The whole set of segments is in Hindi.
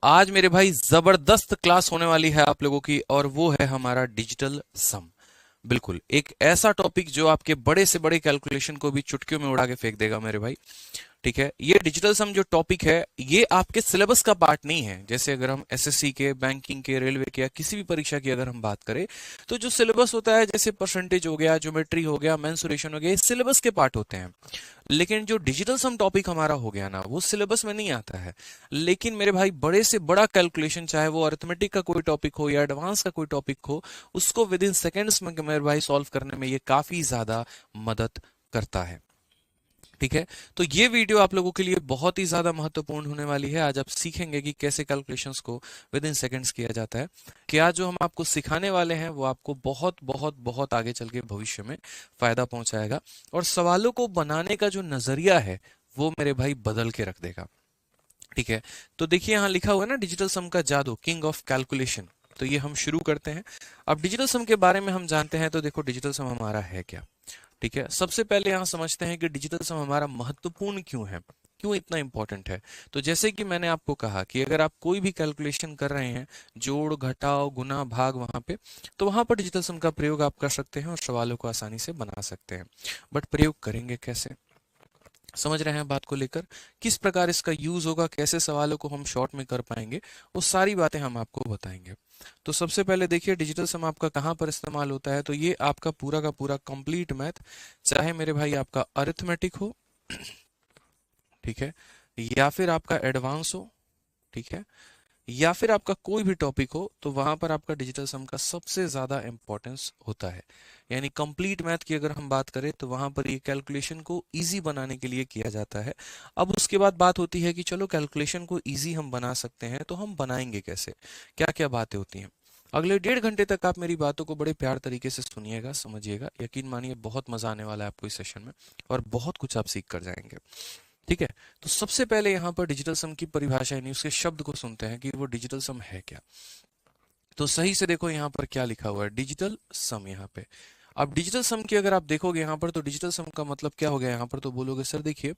आज मेरे भाई जबरदस्त क्लास होने वाली है आप लोगों की, और वो है हमारा डिजिटल सम। बिल्कुल एक ऐसा टॉपिक जो आपके बड़े से बड़े कैलकुलेशन को भी चुटकियों में उड़ा के फेंक देगा मेरे भाई। ठीक है, ये डिजिटल सम जो टॉपिक है ये आपके सिलेबस का पार्ट नहीं है। जैसे अगर हम एसएससी के, बैंकिंग के, रेलवे के या किसी भी परीक्षा की अगर हम बात करें, तो जो सिलेबस होता है जैसे परसेंटेज हो गया, ज्योमेट्री हो गया, मेंसुरेशन हो गया, ये सिलेबस के पार्ट होते हैं। लेकिन जो डिजिटल सम टॉपिक हमारा हो गया ना, वो सिलेबस में नहीं आता है। लेकिन मेरे भाई बड़े से बड़ा कैलकुलेशन, चाहे वो अरिथमेटिक का कोई टॉपिक हो या एडवांस का कोई टॉपिक हो, उसको विद इन सेकेंड्स में मेरे भाई सॉल्व करने में ये काफी ज्यादा मदद करता है। ठीक है, तो ये वीडियो आप लोगों के लिए बहुत ही ज्यादा महत्वपूर्ण होने वाली है। आज आप सीखेंगे कि कैसे कैलकुलेशंस को विद इन सेकेंड्स किया जाता है। कि आज जो हम आपको सिखाने वाले हैं वो आपको बहुत बहुत बहुत आगे चल के भविष्य में फायदा पहुंचाएगा, और सवालों को बनाने का जो नजरिया है वो मेरे भाई बदल के रख देगा। ठीक है, तो देखिए यहाँ लिखा हुआ है ना, डिजिटल सम का जादू, किंग ऑफ कैलकुलेशन। तो ये हम शुरू करते हैं। अब डिजिटल सम के बारे में हम जानते हैं, तो देखो डिजिटल सम हमारा है क्या। ठीक है, सबसे पहले यहां समझते हैं कि डिजिटल सम हमारा महत्वपूर्ण क्यों है, क्यों इतना इंपॉर्टेंट है। तो जैसे कि मैंने आपको कहा कि अगर आप कोई भी कैलकुलेशन कर रहे हैं, जोड़ घटाव गुना भाग, वहां पे तो वहां पर डिजिटल सम का प्रयोग आप कर सकते हैं और सवालों को आसानी से बना सकते हैं। बट प्रयोग करेंगे कैसे, समझ रहे हैं बात को लेकर, किस प्रकार इसका यूज होगा, कैसे सवालों को हम शॉर्ट में कर पाएंगे, वो सारी बातें हम आपको बताएंगे। तो सबसे पहले देखिए डिजिटल सम आपका कहाँ पर इस्तेमाल होता है। तो ये आपका पूरा का पूरा कंप्लीट मैथ, चाहे मेरे भाई आपका अरिथमेटिक हो, ठीक है, या फिर आपका एडवांस हो, ठीक है, या फिर आपका कोई भी टॉपिक हो, तो वहां पर आपका डिजिटल सम का सबसे ज्यादा इंपॉर्टेंस होता है। यानी कंप्लीट मैथ की अगर हम बात करें तो वहां पर ये कैलकुलेशन को इजी बनाने के लिए किया जाता है। अब उसके बाद बात होती है कि चलो कैलकुलेशन को इजी हम बना सकते हैं, तो हम बनाएंगे कैसे, क्या क्या बातें होती हैं। अगले 1.5 घंटे तक आप मेरी बातों को बड़े प्यार तरीके से सुनिएगा, समझिएगा, यकीन मानिए बहुत मजा आने वाला है आपको इस सेशन में, और बहुत कुछ आप सीख कर जाएंगे। ठीक है, तो सबसे पहले यहाँ पर डिजिटल सम की परिभाषा यानी उसके शब्द को सुनते हैं कि वो डिजिटल सम है क्या। तो सही से देखो यहाँ पर क्या लिखा हुआ है, डिजिटल सम यहाँ पे। अब डिजिटल सम की अगर आप देखोगे यहाँ पर, तो डिजिटल सम का मतलब क्या हो गया यहाँ पर, तो बोलोगे सर देखिए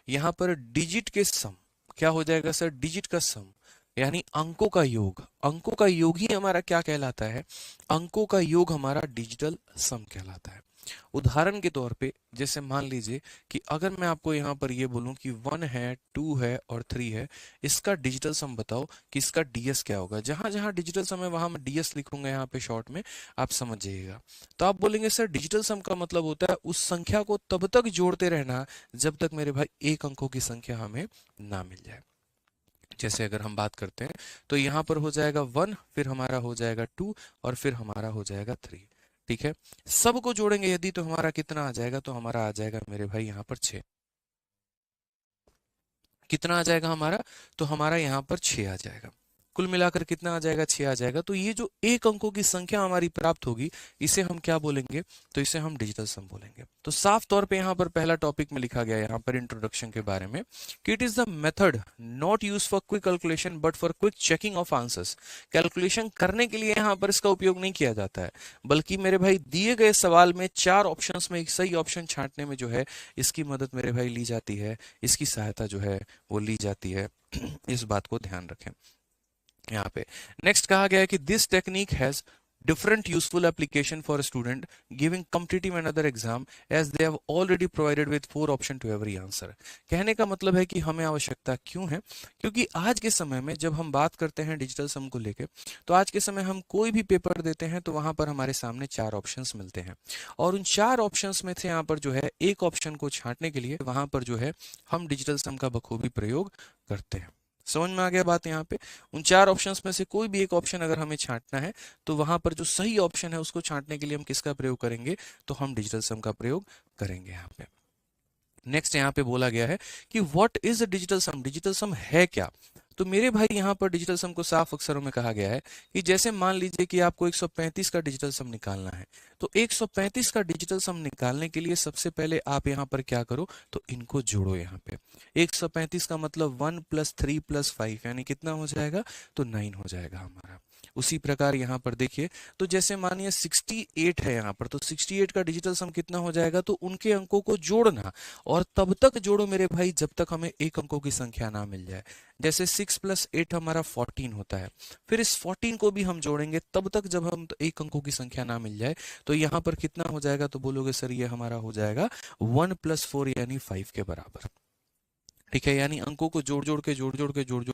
यहाँ पर डिजिट के सम क्या हो जाएगा सर, डिजिट का सम यानी अंकों का योग। अंकों का योग ही हमारा क्या कहलाता है, अंकों का योग हमारा डिजिटल सम कहलाता है। उदाहरण के तौर पे जैसे मान लीजिए कि अगर मैं आपको यहाँ पर ये बोलूं कि 1 है, 2 है और 3 है, इसका डिजिटल सम बताओ कि इसका डीएस क्या होगा। जहां जहां डिजिटल सम है वहां मैं डीएस लिखूंगा यहाँ पे शॉर्ट में, आप समझ जाइएगा। तो आप बोलेंगे सर डिजिटल सम का मतलब होता है उस संख्या को तब तक जोड़ते रहना जब तक मेरे भाई एक अंकों की संख्या हमें ना मिल जाए। जैसे अगर हम बात करते हैं तो यहाँ पर हो जाएगा 1, फिर हमारा हो जाएगा 2, और फिर हमारा हो जाएगा 3। ठीक है, सबको जोड़ेंगे यदि तो हमारा कितना आ जाएगा, तो हमारा आ जाएगा मेरे भाई यहाँ पर 6। कितना आ जाएगा हमारा, तो हमारा यहाँ पर 6 आ जाएगा। कुल मिलाकर कितना आ जाएगा, 6 आ जाएगा। तो ये जो एक अंकों की संख्या हमारी प्राप्त होगी, इसे हम क्या बोलेंगे, तो इसे हम डिजिटल सम बोलेंगे। तो साफ तौर पे यहाँ पर पहला टॉपिक में लिखा गया यहाँ पर इंट्रोडक्शन के बारे में कि it is the method not use for quick calculation but for quick checking of answers. Calculation करने के लिए यहाँ पर इसका उपयोग नहीं किया जाता है, बल्कि मेरे भाई दिए गए सवाल में 4 ऑप्शंस में एक सही ऑप्शन छांटने में जो है इसकी मदद मेरे भाई ली जाती है, इसकी सहायता जो है वो ली जाती है। इस बात को ध्यान रखें। यहाँ पे नेक्स्ट कहा गया है कि this technique has different useful application for a student giving competitive and other exam as they have already provided with 4 option to every answer। कहने का मतलब है कि हमें आवश्यकता क्यों है, क्योंकि आज के समय में जब हम बात करते हैं डिजिटल सम को लेके, तो आज के समय हम कोई भी पेपर देते हैं तो वहां पर हमारे सामने 4 ऑप्शंस मिलते हैं, और उन 4 ऑप्शंस में से यहाँ पर जो है एक ऑप्शन को छांटने के लिए वहां पर जो है हम डिजिटल सम का बखूबी प्रयोग करते हैं। समझ में आ गया बात यहाँ पे। उन 4 ऑप्शंस में से कोई भी एक ऑप्शन अगर हमें छांटना है, तो वहां पर जो सही ऑप्शन है उसको छांटने के लिए हम किसका प्रयोग करेंगे, तो हम डिजिटल सम का प्रयोग करेंगे यहाँ पे। नेक्स्ट यहाँ पे बोला गया है कि what is digital sum, digital sum है क्या। तो मेरे भाई यहाँ पर डिजिटल सम को साफ अक्षरों में कहा गया है कि जैसे मान लीजिए कि आपको 135 का डिजिटल सम निकालना है, तो 135 का डिजिटल सम निकालने के लिए सबसे पहले आप यहाँ पर क्या करो, तो इनको जोड़ो। यहाँ पे 135 का मतलब 1 + 3 + 5 यानी कितना हो जाएगा, तो 9 हो जाएगा हमारा। उसी प्रकार यहाँ पर देखिए, तो जैसे मानिए 68 है यहाँ पर, तो 68 का डिजिटल सम कितना हो जाएगा, तो उनके अंकों को जोड़ना, और तब तक जोड़ो मेरे भाई जब तक हमें एक अंकों की संख्या ना मिल जाए। जैसे 6 + 8 हमारा 14 होता है, फिर इस 14 को भी हम जोड़ेंगे तब तक जब हम एक अंकों की संख्या ना मिल जाए। तो यहाँ पर कितना हो जाएगा, तो बोलोगे सर ये हमारा हो जाएगा 1 + 4 यानी 5 के बराबर। ठीक है, यानी अंकों को जोड़ जोड़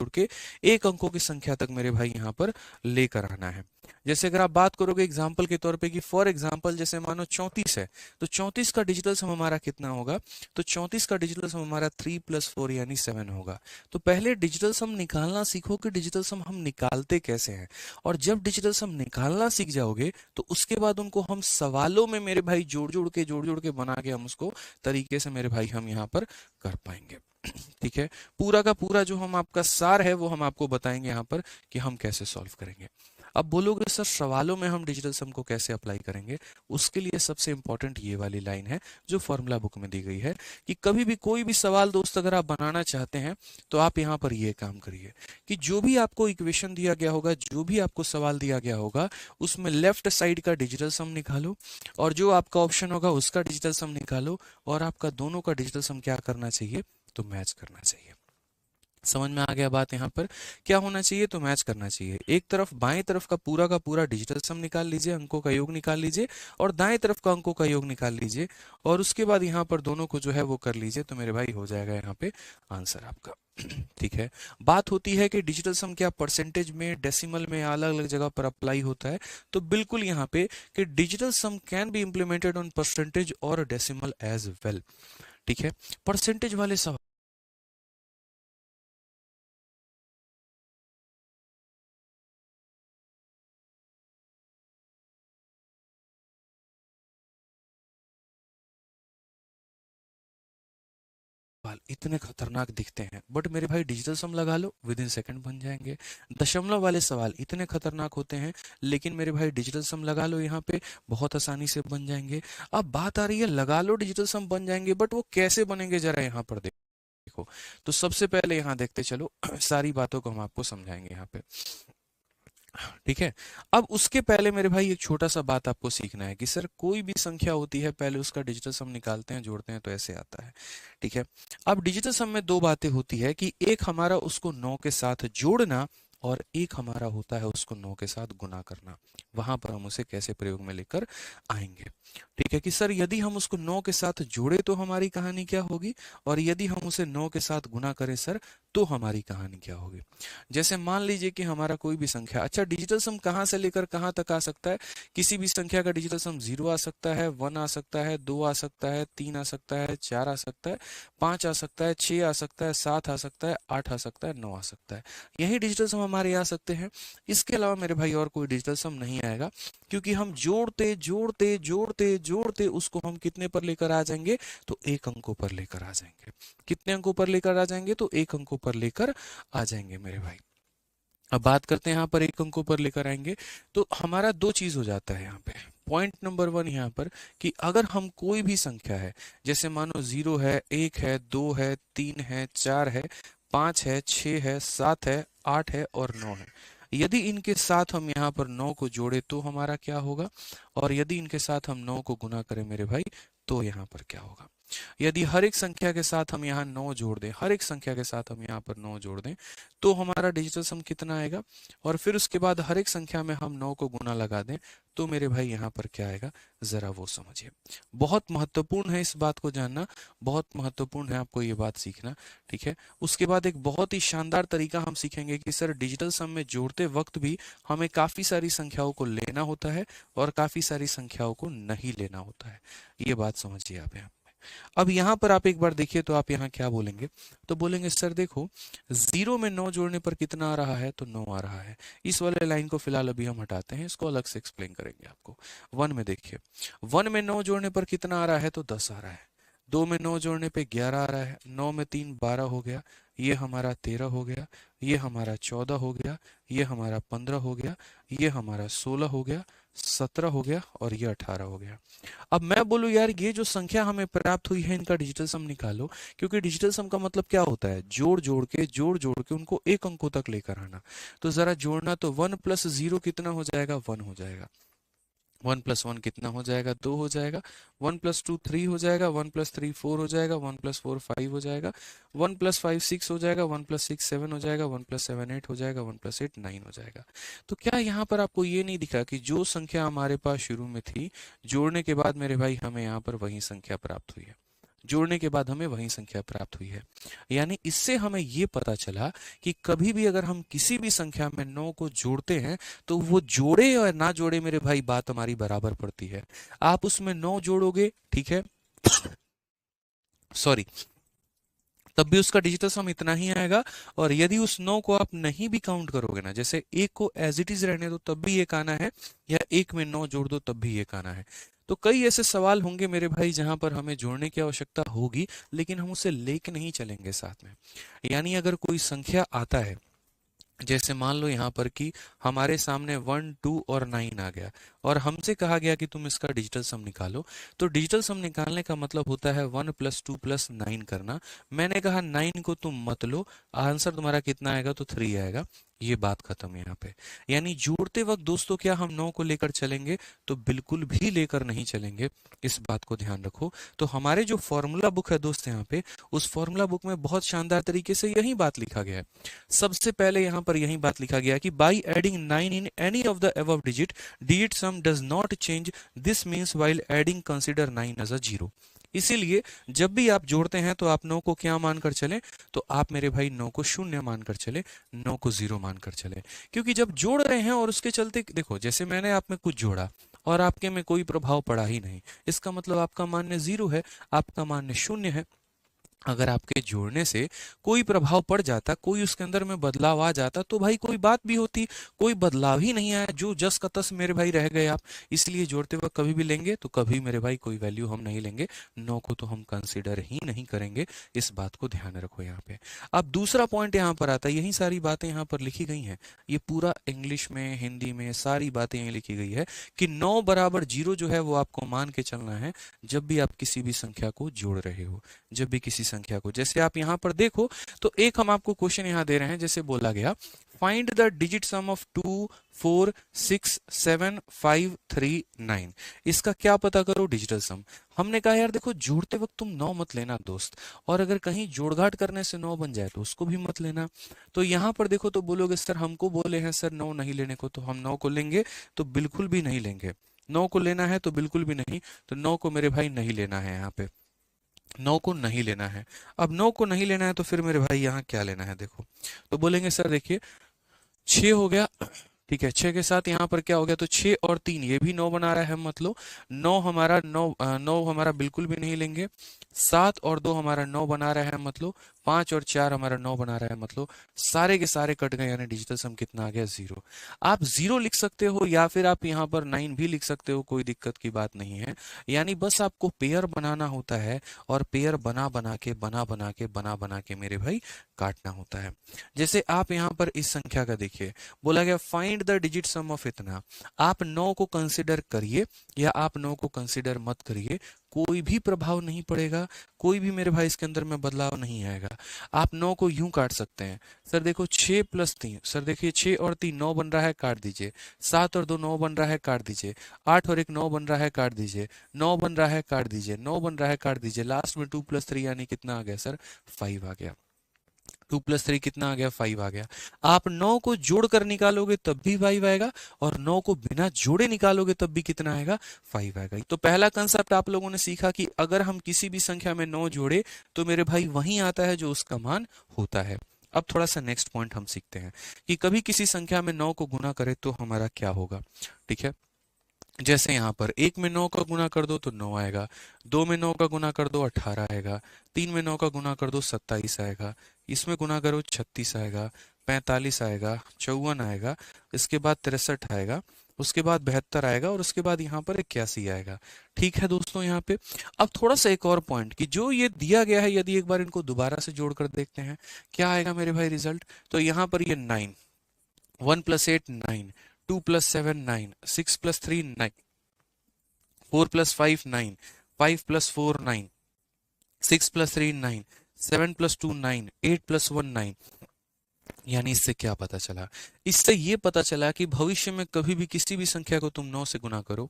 के एक अंकों की संख्या तक मेरे भाई यहाँ पर लेकर आना है। जैसे अगर आप बात करोगे एग्जाम्पल के तौर पे कि फॉर एग्जाम्पल जैसे मानो 34 है, तो 34 का डिजिटल सम हमारा कितना होगा, तो 34 का डिजिटल सम हमारा 3 + 4 यानी 7 होगा। तो पहले डिजिटल सम निकालना सीखो कि डिजिटल सम हम निकालते कैसे हैं, और जब डिजिटल सम निकालना सीख जाओगे तो उसके बाद उनको हम सवालों में मेरे भाई जोड़ जोड़ के बना के हम उसको तरीके से मेरे भाई हम यहाँ पर कर पाएंगे। ठीक है, पूरा का पूरा जो हम आपका सार है वो हम आपको बताएंगे यहाँ पर कि हम कैसे सॉल्व करेंगे। अब बोलोगे सर सवालों में हम डिजिटल सम को कैसे अप्लाई करेंगे, उसके लिए सबसे इंपॉर्टेंट ये वाली लाइन है जो फॉर्मूला बुक में दी गई है कि कभी भी कोई भी सवाल दोस्त अगर आप बनाना चाहते हैं तो आप यहाँ पर ये काम करिए कि जो भी आपको इक्वेशन दिया गया होगा, जो भी आपको सवाल दिया गया होगा, उसमें लेफ्ट साइड का डिजिटल सम निकालो, और जो आपका ऑप्शन होगा उसका डिजिटल सम निकालो, और आपका दोनों का डिजिटल सम क्या करना चाहिए, तो मैच करना चाहिए। समझ में आ गया बात, यहाँ पर क्या होना चाहिए, तो मैच करना चाहिए। एक तरफ बाएं तरफ का पूरा डिजिटल सम निकाल लीजिए, अंकों का योग निकाल लीजिए, और दाएं तरफ का अंकों का योग निकाल लीजिए, और उसके बाद यहाँ पर दोनों को जो है वो कर लीजिए, तो मेरे भाई हो जाएगा यहाँ पे आंसर आपका। ठीक है, बात होती है कि डिजिटल सम क्या परसेंटेज में, डेसिमल में, अलग अलग जगह पर अप्लाई होता है, तो बिल्कुल यहाँ पे कि digital sum can be implemented on percentage और डेसिमल एज वेल। ठीक है, परसेंटेज वाले सवाल इतने खतरनाक दिखते हैं, बट मेरे भाई डिजिटल सम लगा लो विद इन सेकंड बन जाएंगे। दशमलव वाले सवाल इतने खतरनाक होते हैं, लेकिन मेरे भाई डिजिटल सम लगा लो यहाँ पे बहुत आसानी से बन जाएंगे। अब बात आ रही है लगा लो डिजिटल सम बन जाएंगे, बट वो कैसे बनेंगे जरा यहाँ पर देखो। तो सबसे पहले यहाँ देखते चलो सारी बातों को हम आपको समझाएंगे यहाँ पे। ठीक है, अब उसके पहले मेरे भाई एक छोटा सा बात आपको सीखना है कि सर कोई भी संख्या होती है पहले उसका डिजिटल सम निकालते हैं, जोड़ते हैं तो ऐसे आता है। ठीक है, अब डिजिटल सम में दो बातें होती है कि एक हमारा उसको 9 के साथ जोड़ना, और एक हमारा होता है उसको 9 के साथ गुना करना। वहां पर हम उसे कैसे प्रयोग में लेकर आएंगे। ठीक है, कि सर यदि हम उसको 9 के साथ जोड़े तो हमारी कहानी क्या होगी, और यदि हम उसे 9 के साथ गुना करें सर तो हमारी कहानी क्या होगी। जैसे मान लीजिए कि हमारा कोई भी संख्या, अच्छा डिजिटल सम कहां से लेकर कहां तक आ सकता है, किसी भी संख्या का डिजिटल सम 0 आ सकता है, 1 आ सकता है, 2 आ सकता है, 3 आ सकता है, 4 आ सकता है, 5 आ सकता है, 6 आ सकता है, 7 आ सकता है, 8 आ सकता है, 9 आ सकता है। यही डिजिटल सम हमारे आ सकते हैं। इसके अलावा मेरे भाई और कोई डिजिटल सम नहीं आएगा, क्योंकि हम जोड़ते जोड़ते जोड़ते जोड़ते उसको हम कितने पर लेकर आ जाएंगे, तो एक अंकों पर लेकर आ जाएंगे। कितने अंकों पर लेकर आ जाएंगे, तो एक अंकों पर लेकर आ जाएंगे मेरे भाई। अब बात करते हैं यहाँ पर एक अंकों पर लेकर आएंगे, तो हमारा दो चीज हो जाता है यहाँ पे। पॉइंट नंबर 1 यहाँ पर कि अगर हम कोई भी संख्या है, जैसे मानो 0 है, 1 है, 2 है, 3 है, 4 है, 5 है, 6 है, 7 है, 8 है और 9 है, यदि इनके साथ हम यहाँ पर 9 को जोड़े तो हमारा क्या होगा, और यदि इनके साथ हम 9 को गुना करें मेरे भाई तो यहाँ पर क्या होगा। यदि हर एक संख्या के साथ हम यहाँ 9 जोड़ दें, हर एक संख्या के साथ हम यहाँ पर 9 जोड़ दें, तो हमारा डिजिटल सम कितना आएगा, और फिर उसके बाद हर एक संख्या में हम 9 को गुना लगा दें तो मेरे भाई यहाँ पर क्या आएगा, जरा वो समझिए। बहुत महत्वपूर्ण है इस बात को जानना, बहुत महत्वपूर्ण है आपको ये बात सीखना। ठीक है, उसके बाद एक बहुत ही शानदार तरीका हम सीखेंगे कि सर डिजिटल सम में जोड़ते वक्त भी हमें काफी सारी संख्याओं को लेना होता है और काफी सारी संख्याओं को नहीं लेना होता है। ये बात समझिए आप यहाँ। अब यहाँ पर आप एक बार देखिए तो आप यहाँ क्या बोलेंगे, तो बोलेंगे सर देखो 0 में 9 जोड़ने पर कितना आ रहा है, तो 9 आ रहा है। इस वाले लाइन को फिलहाल अभी हम हटाते हैं, इसको अलग से एक्सप्लेन करेंगे आपको। 1 में देखिए, 1 में 9 जोड़ने पर कितना आ रहा है, तो 10 आ रहा है। 2 में 9 जोड़ने पे 11 आ रहा है, 9 में 3 12 हो गया, ये हमारा 13 हो गया, ये हमारा 14 हो गया, ये हमारा 15 हो गया, ये हमारा 16 हो गया, 17 हो गया और ये 18 हो गया। अब मैं बोलूँ यार ये जो संख्या हमें प्राप्त हुई है इनका डिजिटल सम निकालो, क्योंकि डिजिटल सम का मतलब क्या होता है, जोड़ जोड़ के उनको एक अंकों तक लेकर आना। तो जरा जोड़ना, तो 1 + 0 कितना हो जाएगा, 1 हो जाएगा। 1 + 1 कितना हो जाएगा, 2 हो जाएगा। 1 + 2 3 हो जाएगा। 1 + 3 4 हो जाएगा। 1 + 4 5 हो जाएगा। 1 + 5 6 हो जाएगा। 1 + 6 7 हो जाएगा। 1 + 7 8 हो जाएगा। 1 + 8 9 हो जाएगा। तो क्या यहाँ पर आपको ये नहीं दिखा कि जो संख्या हमारे पास शुरू में थी, जोड़ने के बाद मेरे भाई हमें यहाँ पर वही संख्या प्राप्त हुई है, जोड़ने के बाद हमें वही संख्या प्राप्त हुई है। यानी इससे हमें ये पता चला कि कभी भी अगर हम किसी भी संख्या में 9 को जोड़ते हैं तो वो जोड़े और ना जोड़े मेरे भाई बात हमारी बराबर पड़ती है। आप उसमें 9 जोड़ोगे, ठीक है, सॉरी, तब भी उसका डिजिटल सम इतना ही आएगा। और यदि उस 9 को आप नहीं भी काउंट करोगे ना, जैसे एक को एज इट इज रहने दो तब भी एक आना है, या एक में 9 जोड़ दो तब भी एक आना है। तो कई ऐसे सवाल होंगे मेरे भाई जहां पर हमें जोड़ने की आवश्यकता होगी, लेकिन हम उसे लेके नहीं चलेंगे साथ में। यानी अगर कोई संख्या आता है, जैसे मान लो यहाँ पर कि हमारे सामने 1 2 और 9 आ गया और हमसे कहा गया कि तुम इसका डिजिटल सम निकालो, तो डिजिटल सम निकालने का मतलब होता है 1 + 2 + 9 करना। मैंने कहा 9 को तुम मत लो, आंसर तुम्हारा कितना आएगा, तो 3 आएगा। ये बात खत्म यहाँ पे। यानी जोड़ते वक्त दोस्तों क्या हम 9 को लेकर चलेंगे, तो बिल्कुल भी लेकर नहीं चलेंगे, इस बात को ध्यान रखो। तो हमारे जो फॉर्मूला बुक है दोस्त यहाँ पे, उस फॉर्मूला बुक में बहुत शानदार तरीके से यही बात लिखा गया है। सबसे पहले यहाँ पर यही बात लिखा गया कि by adding 9 in any of the above digit, digit sum does not change, this means while adding consider 9 as a 0। इसीलिए जब भी आप जोड़ते हैं तो आप 9 को क्या मानकर चलें, तो आप मेरे भाई 9 को 0 मानकर चले, 9 को 0 मानकर चले। क्योंकि जब जोड़ रहे हैं और उसके चलते देखो, जैसे मैंने आप में कुछ जोड़ा और आपके में कोई प्रभाव पड़ा ही नहीं, इसका मतलब आपका मान्य 0 है, आपका मान्य 0 है। अगर आपके जोड़ने से कोई प्रभाव पड़ जाता, कोई उसके अंदर में बदलाव आ जाता, तो भाई कोई बात भी होती। कोई बदलाव ही नहीं आया, जो जस का तस मेरे भाई रह गए आप। इसलिए जोड़ते वक्त कभी भी लेंगे तो कभी मेरे भाई कोई वैल्यू हम नहीं लेंगे, 9 को तो हम कंसीडर ही नहीं करेंगे। इस बात को ध्यान रखो यहाँ पे। अब दूसरा पॉइंट यहाँ पर आता है, यही सारी बातें यहाँ पर लिखी गई हैं, ये पूरा इंग्लिश में हिंदी में सारी बातें यही लिखी गई है कि 9 = 0 जो है वो आपको मान के चलना है जब भी आप किसी भी संख्या को जोड़ रहे हो, जब भी किसी संख्या को। जैसे आप यहाँ पर देखो तो एक हम आपको क्वेश्चन यहाँ दे रहे हैं, जैसे बोला गया find the digit some of 2 4 6 7 5 3 9। इसका क्या पता करो, डिजिटल सम। हमने कहा यार देखो जोड़ते वक्त तुम 9 मत लेना दोस्त, और अगर कहीं जोड़ घाट करने से 9 बन जाए तो उसको भी मत लेना। तो यहाँ पर देखो तो बोलोगे सर हमको बोले हैं सर 9 नहीं लेने को, तो हम 9 को लेंगे, तो बिल्कुल भी नहीं लेंगे। 9 को लेना है तो बिल्कुल भी नहीं, तो 9 को मेरे भाई नहीं लेना है, यहाँ पे 9 को नहीं लेना है। अब 9 को नहीं लेना है तो फिर मेरे भाई यहाँ क्या लेना है, देखो तो बोलेंगे सर देखिए 6 हो गया, ठीक है, 6 के साथ यहाँ पर क्या हो गया, तो 6 और 3 ये भी 9 बना रहा है, मतलब 9 हमारा 9 हमारा बिल्कुल भी नहीं लेंगे। 7 और 2 हमारा 9 बना रहा है, मतलब 5 और 4 हमारा 9 बना रहा है, मतलब सारे के सारे कट गए, यानी डिजिटल सम कितना आ गया, 0। आप 0 लिख सकते हो या फिर आप यहाँ पर 9 भी लिख सकते हो, कोई दिक्कत की बात नहीं है। यानी बस आपको पेयर बनाना होता है, और पेयर बना बना के मेरे भाई काटना होता है। जैसे आप यहाँ पर इस संख्या का देखिए, बोला गया find the digit some of इतना। आप 9 को कंसिडर करिए या आप 9 को कंसिडर मत करिए, कोई भी प्रभाव नहीं पड़ेगा, कोई भी मेरे भाई इसके अंदर में बदलाव नहीं आएगा। आप 9 को यूं काट सकते हैं, सर देखो 6 + 3, सर देखिए 6 और 3 9 बन रहा है, काट दीजिए। 7 और 2 9 बन रहा है, काट दीजिए। 8 और 1 9 बन रहा है, काट दीजिए। 9 बन रहा है, काट दीजिए। 9 बन रहा है, काट दीजिए। लास्ट में 2 + 3 यानी कितना आ गया सर, 5 आ गया। 2 + 3 कितना आ गया, 5 आ गया। आप 9 को जोड़कर निकालोगे तब भी 5 आएगा, और 9 को बिना जोड़े निकालोगे तब भी कितना आएगा, 5 आएगा। तो पहला कंसेप्ट आप लोगों ने सीखा कि अगर हम किसी भी संख्या में 9 जोड़े तो मेरे भाई वही आता है जो उसका मान होता है। अब थोड़ा सा नेक्स्ट पॉइंट हम सीखते हैं कि कभी किसी संख्या में 9 को गुना करें तो हमारा क्या होगा, ठीक है। जैसे यहाँ पर 1 में 9 का गुना कर दो तो 9 आएगा, 2 में 9 का गुना कर दो 18 आएगा, 3 में 9 का गुना कर दो 27 आएगा, इसमें गुना करो 36 आएगा, 45 आएगा, 54 आएगा, इसके बाद 63 आएगा, उसके बाद 72 आएगा और उसके बाद यहाँ पर 81 आएगा। ठीक है दोस्तों, यहाँ पे अब थोड़ा सा एक और पॉइंट कि जो ये दिया गया है, यदि एक बार इनको दोबारा से जोड़कर देखते हैं क्या आएगा मेरे भाई रिजल्ट। तो यहाँ पर ये 9, 1 + 8 9, 2 + 7 9, 6 + 3 9, 4 + 5 9, 5 + 4 9, 6 + 3 9, 7 + 2 9, 8 + 1 9। यानी इससे क्या पता चला, इससे ये पता चला कि भविष्य में कभी भी किसी भी संख्या को तुम 9 से गुना करो,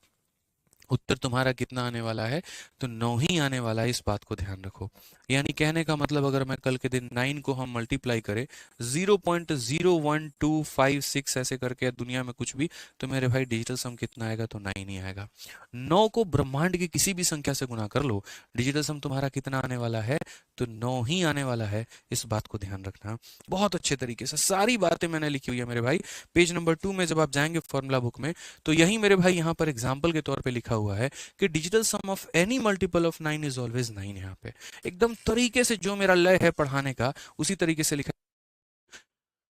उत्तर तुम्हारा कितना आने वाला है, तो 9 ही आने वाला है। इस बात को ध्यान रखो। यानी कहने का मतलब अगर मैं कल के दिन 9 को हम मल्टीप्लाई करें 0.01256 ऐसे करके दुनिया में कुछ भी, तो मेरे भाई डिजिटल सम कितना आएगा, तो 9 ही आएगा। 9 को ब्रह्मांड की किसी भी संख्या से गुना कर लो, डिजिटल सम तुम्हारा कितना आने वाला है, तो 9 ही आने वाला है। इस बात को ध्यान रखना। बहुत अच्छे तरीके से सारी बातें मैंने लिखी हुई है मेरे भाई। पेज नंबर 2 में जब आप जाएंगे फॉर्मूला बुक में, तो यही मेरे भाई यहाँ पर एग्जाम्पल के तौर पे लिखा हुआ है कि digital sum of any multiple of 9 is always 9। यहाँ पे एकदम तरीके से जो मेरा लय है पढ़ाने का, उसी तरीके से लिखा।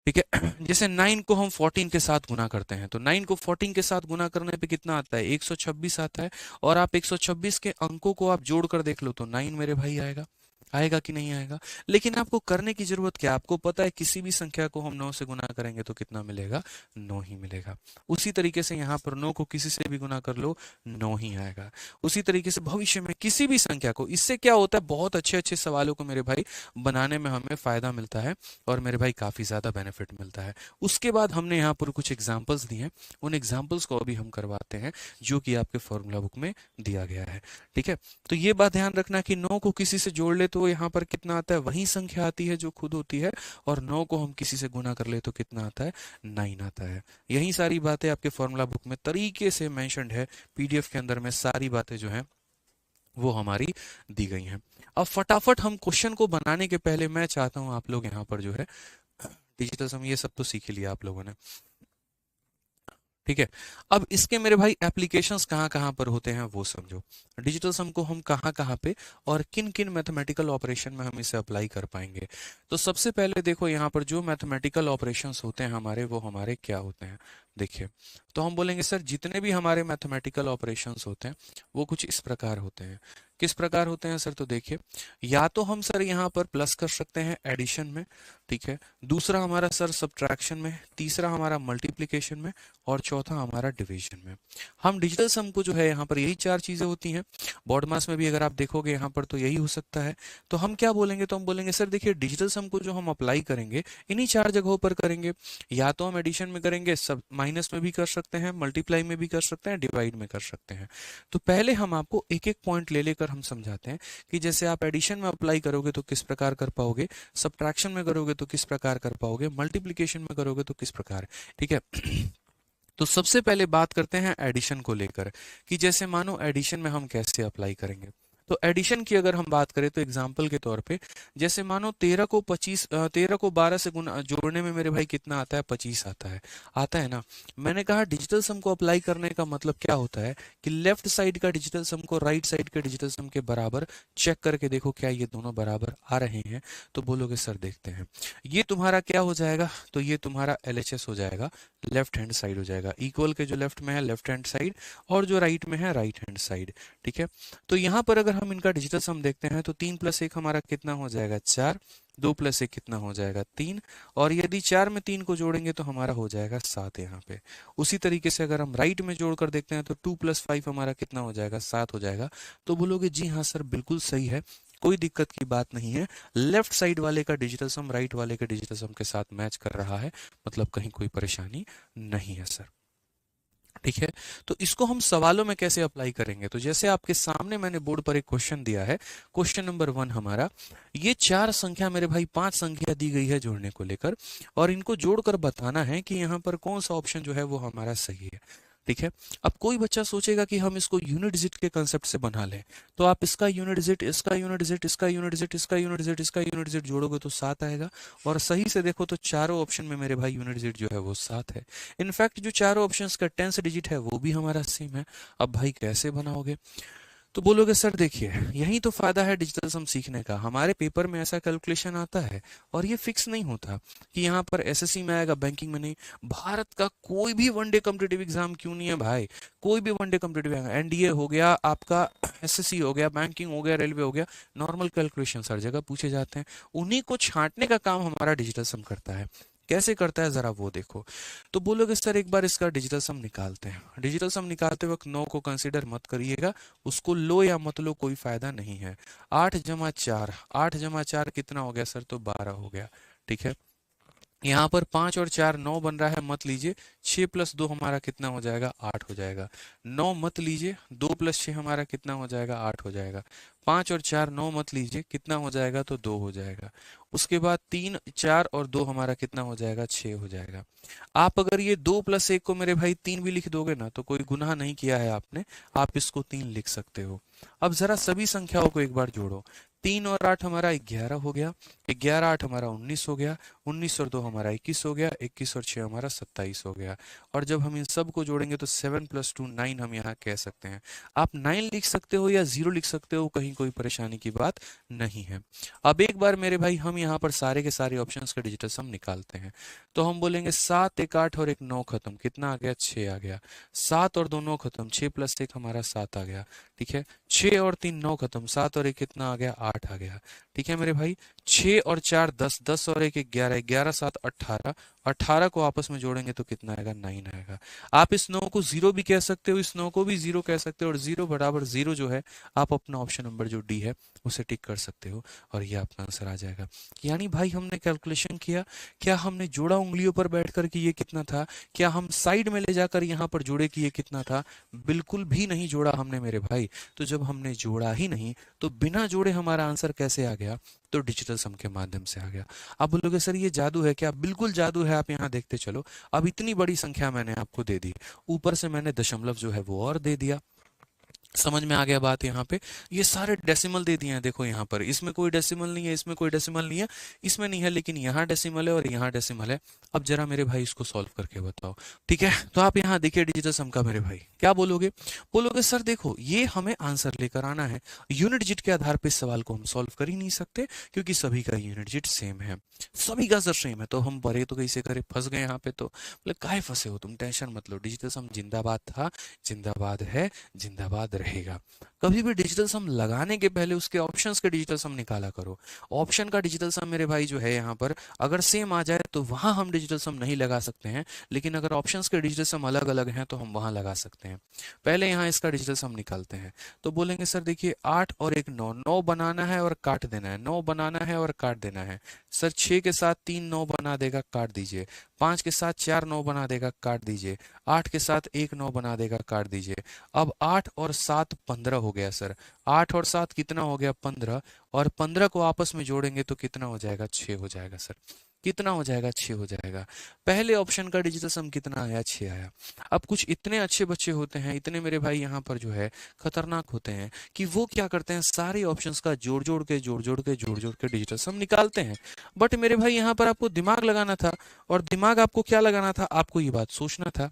ठीक है, जैसे 9 को हम 14 के साथ गुना करते हैं, तो 9 को 14 के साथ गुना करने पे कितना आता है, 126 आता है। और आप 126 के अंकों को आप जोड़कर देख लो तो 9 मेरे भाई आएगा। आएगा कि नहीं आएगा। लेकिन आपको करने की जरूरत क्या, आपको पता है किसी भी संख्या को हम 9 से गुना करेंगे तो कितना मिलेगा, 9 ही मिलेगा। उसी तरीके से यहाँ पर 9 को किसी से भी गुना कर लो, 9 ही आएगा। उसी तरीके से भविष्य में किसी भी संख्या को, इससे क्या होता है, बहुत अच्छे अच्छे सवालों को मेरे भाई बनाने में हमें फायदा मिलता है और मेरे भाई काफी ज्यादा बेनिफिट मिलता है। उसके बाद हमने यहाँ पर कुछ एग्जाम्पल्स दिए हैं, उन एग्जाम्पल्स को अभी हम करवाते हैं जो कि आपके फॉर्मूला बुक में दिया गया है। ठीक है, तो ये बात ध्यान रखना कि 9 को किसी से जोड़ ले तो यहाँ पर कितना आता है, वही संख्या आती है जो खुद होती है। और 9 को हम किसी से गुना कर ले तो कितना आता है, 9 आता है। यही सारी बातें आपके फॉर्मूला बुक में तरीके से मेंशन्ड है, पीडीएफ के अंदर में सारी बातें जो हैं वो हमारी दी गई हैं। अब फटाफट हम क्वेश्चन को बनाने के पहले मैं चाहता हूं आप लोग यहाँ पर जो है डिजिटल सम ये सब तो सीख ही लिया आप लोगों ने। ठीक है, अब इसके मेरे भाई एप्लीकेशंस कहाँ कहाँ पर होते हैं वो समझो। डिजिटल सम को हम कहाँ कहाँ पे और किन किन मैथमेटिकल ऑपरेशन में हम इसे अप्लाई कर पाएंगे। तो सबसे पहले देखो यहाँ पर जो मैथमेटिकल ऑपरेशंस होते हैं हमारे, वो हमारे क्या होते हैं। देखिए, तो हम बोलेंगे सर जितने भी हमारे मैथमेटिकल ऑपरेशंस होते हैं वो कुछ इस प्रकार होते हैं। किस प्रकार होते हैं सर, तो देखिए, या तो हम सर यहाँ पर प्लस कर सकते हैं एडिशन में, ठीक है, दूसरा हमारा सर सब्ट्रैक्शन में, तीसरा हमारा मल्टीप्लिकेशन में, और चौथा हमारा डिवीजन में। हम डिजिटल सम को जो है यहाँ पर यही 4 चीजें होती हैं। बोर्ड मास में भी अगर आप देखोगे यहाँ पर तो यही हो सकता है। तो हम क्या बोलेंगे, तो हम बोलेंगे सर देखिए डिजिटल सम को जो हम अप्लाई करेंगे इन्हीं 4 जगहों पर करेंगे। या तो हम एडिशन में करेंगे, सब माइनस में भी कर सकते हैं, मल्टीप्लाई में भी कर सकते हैं, डिवाइड में कर सकते हैं। तो पहले हम आपको एक एक पॉइंट ले लेकर हम समझाते हैं कि जैसे आप एडिशन में अप्लाई करोगे तो किस प्रकार कर पाओगे, सब्ट्रैक्शन में करोगे तो किस प्रकार कर पाओगे, मल्टीप्लिकेशन में करोगे तो किस प्रकार। ठीक है, तो सबसे पहले बात करते हैं एडिशन को लेकर कि जैसे मानो एडिशन में हम कैसे अप्लाई करेंगे। तो एडिशन की अगर हम बात करें तो एग्जाम्पल के तौर पे जैसे मानो 13 को 12 से गुना जोड़ने में मेरे भाई कितना आता है, 25 आता है। आता है ना। मैंने कहा डिजिटल सम को अप्लाई करने का मतलब क्या होता है कि लेफ्ट साइड का डिजिटल सम को राइट साइड के डिजिटल सम के बराबर चेक करके देखो क्या ये दोनों बराबर आ रहे हैं। तो बोलोगे सर देखते हैं, ये तुम्हारा क्या हो जाएगा, तो ये तुम्हारा LHS हो जाएगा, लेफ्ट हैंड साइड हो जाएगा। इक्वल के जो लेफ्ट में है लेफ्ट हैंड साइड और जो राइट में है राइट हैंड साइड। ठीक है, तो यहाँ पर अगर हम इनका डिजिटल सम देखते हैं तो 3 + 1 हमारा कितना हो जाएगा, 4, 2 + 1 कितना हो जाएगा, 3, और यदि 4 में 3 को जोड़ेंगे तो हमारा हो जाएगा 7 यहाँ पे। उसी तरीके से अगर हम राइट में जोड़कर देखते हैं तो 2 + 5 हमारा कितना हो जाएगा, 7 हो जाएगा। तो बोलोगे जी हाँ सर बिल्कुल सही है, कोई दिक्कत की बात नहीं है, लेफ्ट साइड वाले का डिजिटल सम राइट वाले के डिजिटल सम के साथ मैच कर रहा है, मतलब कहीं कोई परेशानी नहीं है सर। ठीक है, तो इसको हम सवालों में कैसे अप्लाई करेंगे, तो जैसे आपके सामने मैंने बोर्ड पर एक क्वेश्चन दिया है, क्वेश्चन नंबर 1 हमारा, ये 4 संख्या मेरे भाई 5 संख्या दी गई है जोड़ने को लेकर, और इनको जोड़कर बताना है कि यहाँ पर कौन सा ऑप्शन जो है वो हमारा सही है। ठीक है, अब कोई बच्चा सोचेगा कि हम इसको यूनिट डिजिट के कंसेप्ट से बना लें, तो आप इसका यूनिट डिजिट, इसका यूनिट डिजिट, इसका यूनिट डिजिट, इसका यूनिट डिजिट, इसका यूनिट डिजिट जोड़ोगे तो 7 आएगा। और सही से देखो तो चारों ऑप्शन में मेरे भाई यूनिट डिजिट जो है वो 7 है। इनफैक्ट जो चारों ऑप्शंस का 10th डिजिट है वो भी हमारा सेम है। अब भाई कैसे बनाओगे, तो बोलोगे सर देखिए यही तो फायदा है डिजिटल सम सीखने का, हमारे पेपर में ऐसा कैलकुलेशन आता है और ये फिक्स नहीं होता कि यहाँ पर एसएससी में आएगा बैंकिंग में नहीं। भारत का कोई भी वनडे कॉम्पिटिटिव एग्जाम क्यों नहीं है भाई, कोई भी वनडे कॉम्पिटिटिव, एनडीए हो गया आपका, एसएससी हो गया, बैंकिंग हो गया, रेलवे हो गया, नॉर्मल कैलकुलेशन हर जगह पूछे जाते हैं। उन्हीं को छांटने का काम हमारा डिजिटल सम करता है। कैसे करता है जरा वो देखो। तो बोलोगे सर एक बार इसका डिजिटल सम निकालते हैं। डिजिटल सम निकालते वक्त 9 को कंसीडर मत करिएगा, उसको लो या मत लो कोई फायदा नहीं है। 8 जमा 4, 8 जमा 4 कितना हो गया सर, तो 12 हो गया। ठीक है, यहाँ पर 5 और 4 9 बन रहा है, मत लीजिए। 6 प्लस 2 हमारा कितना हो जाएगा, 8 हो जाएगा। 9 मत लीजिए, 2 प्लस 6 हमारा कितना हो जाएगा, 8 हो जाएगा। 5 और 4 9 मत लीजिए, कितना हो जाएगा, तो 2 हो जाएगा। उसके बाद 3 4 और 2 हमारा कितना हो जाएगा, 6 हो जाएगा। आप अगर ये 2 प्लस 1 को मेरे भाई 3 भी लिख दोगे ना तो कोई गुनाह नहीं किया है आपने, आप इसको 3 लिख सकते हो। अब जरा सभी संख्याओं को एक बार जोड़ो। 3 और 8 हमारा 11 हो गया, 11 8 हमारा 19 हो गया, 19 और 2 हमारा 21 हो गया, 21 और 6 हमारा 27 हो गया। और जब हम इन सब को जोड़ेंगे तो 7 + 2 9 हम यहाँ कह सकते हैं। आप 9 लिख सकते हो या 0 लिख सकते हो, कहीं कोई परेशानी की बात नहीं है। अब एक बार मेरे भाई हम यहाँ पर सारे के सारे ऑप्शंस का डिजिटल सम निकालते हैं। तो हम बोलेंगे 7 1 8 और 1 9 खत्म, कितना आ गया, 6 आ गया। 7 और 2 9 खत्म, 6 + 1 हमारा 7 आ गया। ठीक है, 6 और 3 9 खत्म, 7 और 1 कितना आ गया, 8 आ गया। ठीक है मेरे भाई, 6 और 4 10, 10 और 1 11, 11 7 18, 18 को आपस में जोड़ेंगे तो कितना आएगा, 9 आएगा। आप इस 9 को 0 भी कह सकते हो, इस 9 को भी 0 कह सकते हो, और 0 बराबर 0 जो है आप अपना ऑप्शन नंबर जो डी है उसे टिक कर सकते हो और ये आपका आंसर आ जाएगा। यानी भाई हमने कैलकुलेशन किया, क्या हमने जोड़ा उंगलियों पर बैठकर कि ये कितना था, क्या हम साइड में ले जाकर यहाँ पर जोड़े कि ये कितना था, बिल्कुल भी नहीं जोड़ा हमने मेरे भाई। तो जब हमने जोड़ा ही नहीं तो बिना जोड़े हमारा आंसर कैसे आ गया, तो डिजिटल सम के माध्यम से आ गया। आप बोलोगे सर ये जादू है क्या, बिल्कुल जादू है, आप यहाँ देखते चलो। अब इतनी बड़ी संख्या मैंने आपको दे दी, ऊपर से मैंने दशमलव जो है वो और दे दिया। समझ में आ गया बात यहाँ पे। ये सारे डेसिमल दे दिए हैं, देखो यहाँ पर इसमें कोई डेसिमल नहीं है, इसमें कोई डेसिमल नहीं है, इसमें नहीं है, लेकिन यहाँ डेसिमल है और यहाँ डेसिमल है। अब जरा मेरे भाई इसको सॉल्व करके बताओ। ठीक है, तो आप यहाँ देखिए डिजिटल सम का मेरे भाई क्या बोलोगे। बोलोगे सर देखो ये हमें आंसर लेकर आना है, यूनिट डिजिट के आधार पर इस सवाल को हम सॉल्व कर ही नहीं सकते क्योंकि सभी का यूनिट डिजिट सेम है, सभी का सर सेम है। तो हम बड़े तो कैसे करे, फंस गए यहाँ पे। तो बोले काहे फंसे हो तुम, टेंशन मत लो, डिजिटल सम जिंदाबाद था, जिंदाबाद है, जिंदाबाद रहेगा। कभी भी डिजिटल सम लगाने के पहले उसके ऑप्शंस के डिजिटल सम निकाला करो। ऑप्शन का डिजिटल सम मेरे भाई जो है यहाँ पर अगर सेम आ जाए तो वहां हम डिजिटल सम नहीं लगा सकते हैं, लेकिन अगर ऑप्शंस के डिजिटल सम अलग अलग हैं तो हम वहां लगा सकते हैं। पहले यहाँ इसका डिजिटल सम निकालते हैं। तो बोलेंगे सर देखिए 8 और 1 9, 9 बनाना है और काट देना है, 9 बनाना है और काट देना है। सर 6 के साथ 3 9 बना देगा, काट दीजिए। 5 के साथ 4 9 बना देगा, काट दीजिए। 8 के साथ 1 9 बना देगा, काट दीजिए। अब 8 और 7 15 हो गया सर, 8 और 7 कितना हो गया, 15, और 15 को आपस में जोड़ेंगे तो कितना हो जाएगा, 6 हो जाएगा सर। कितना हो जाएगा, 6 हो जाएगा। पहले ऑप्शन का डिजिटल सम कितना आया, 6 आया। अब कुछ इतने अच्छे बच्चे होते हैं, इतने मेरे भाई यहाँ पर जो है खतरनाक होते हैं कि वो क्या करते हैं, सारे ऑप्शंस का जोड़ जोड़ के डिजिटल सम निकालते हैं। बट मेरे भाई यहाँ पर आपको दिमाग लगाना था, और दिमाग आपको क्या लगाना था, आपको ये बात सोचना था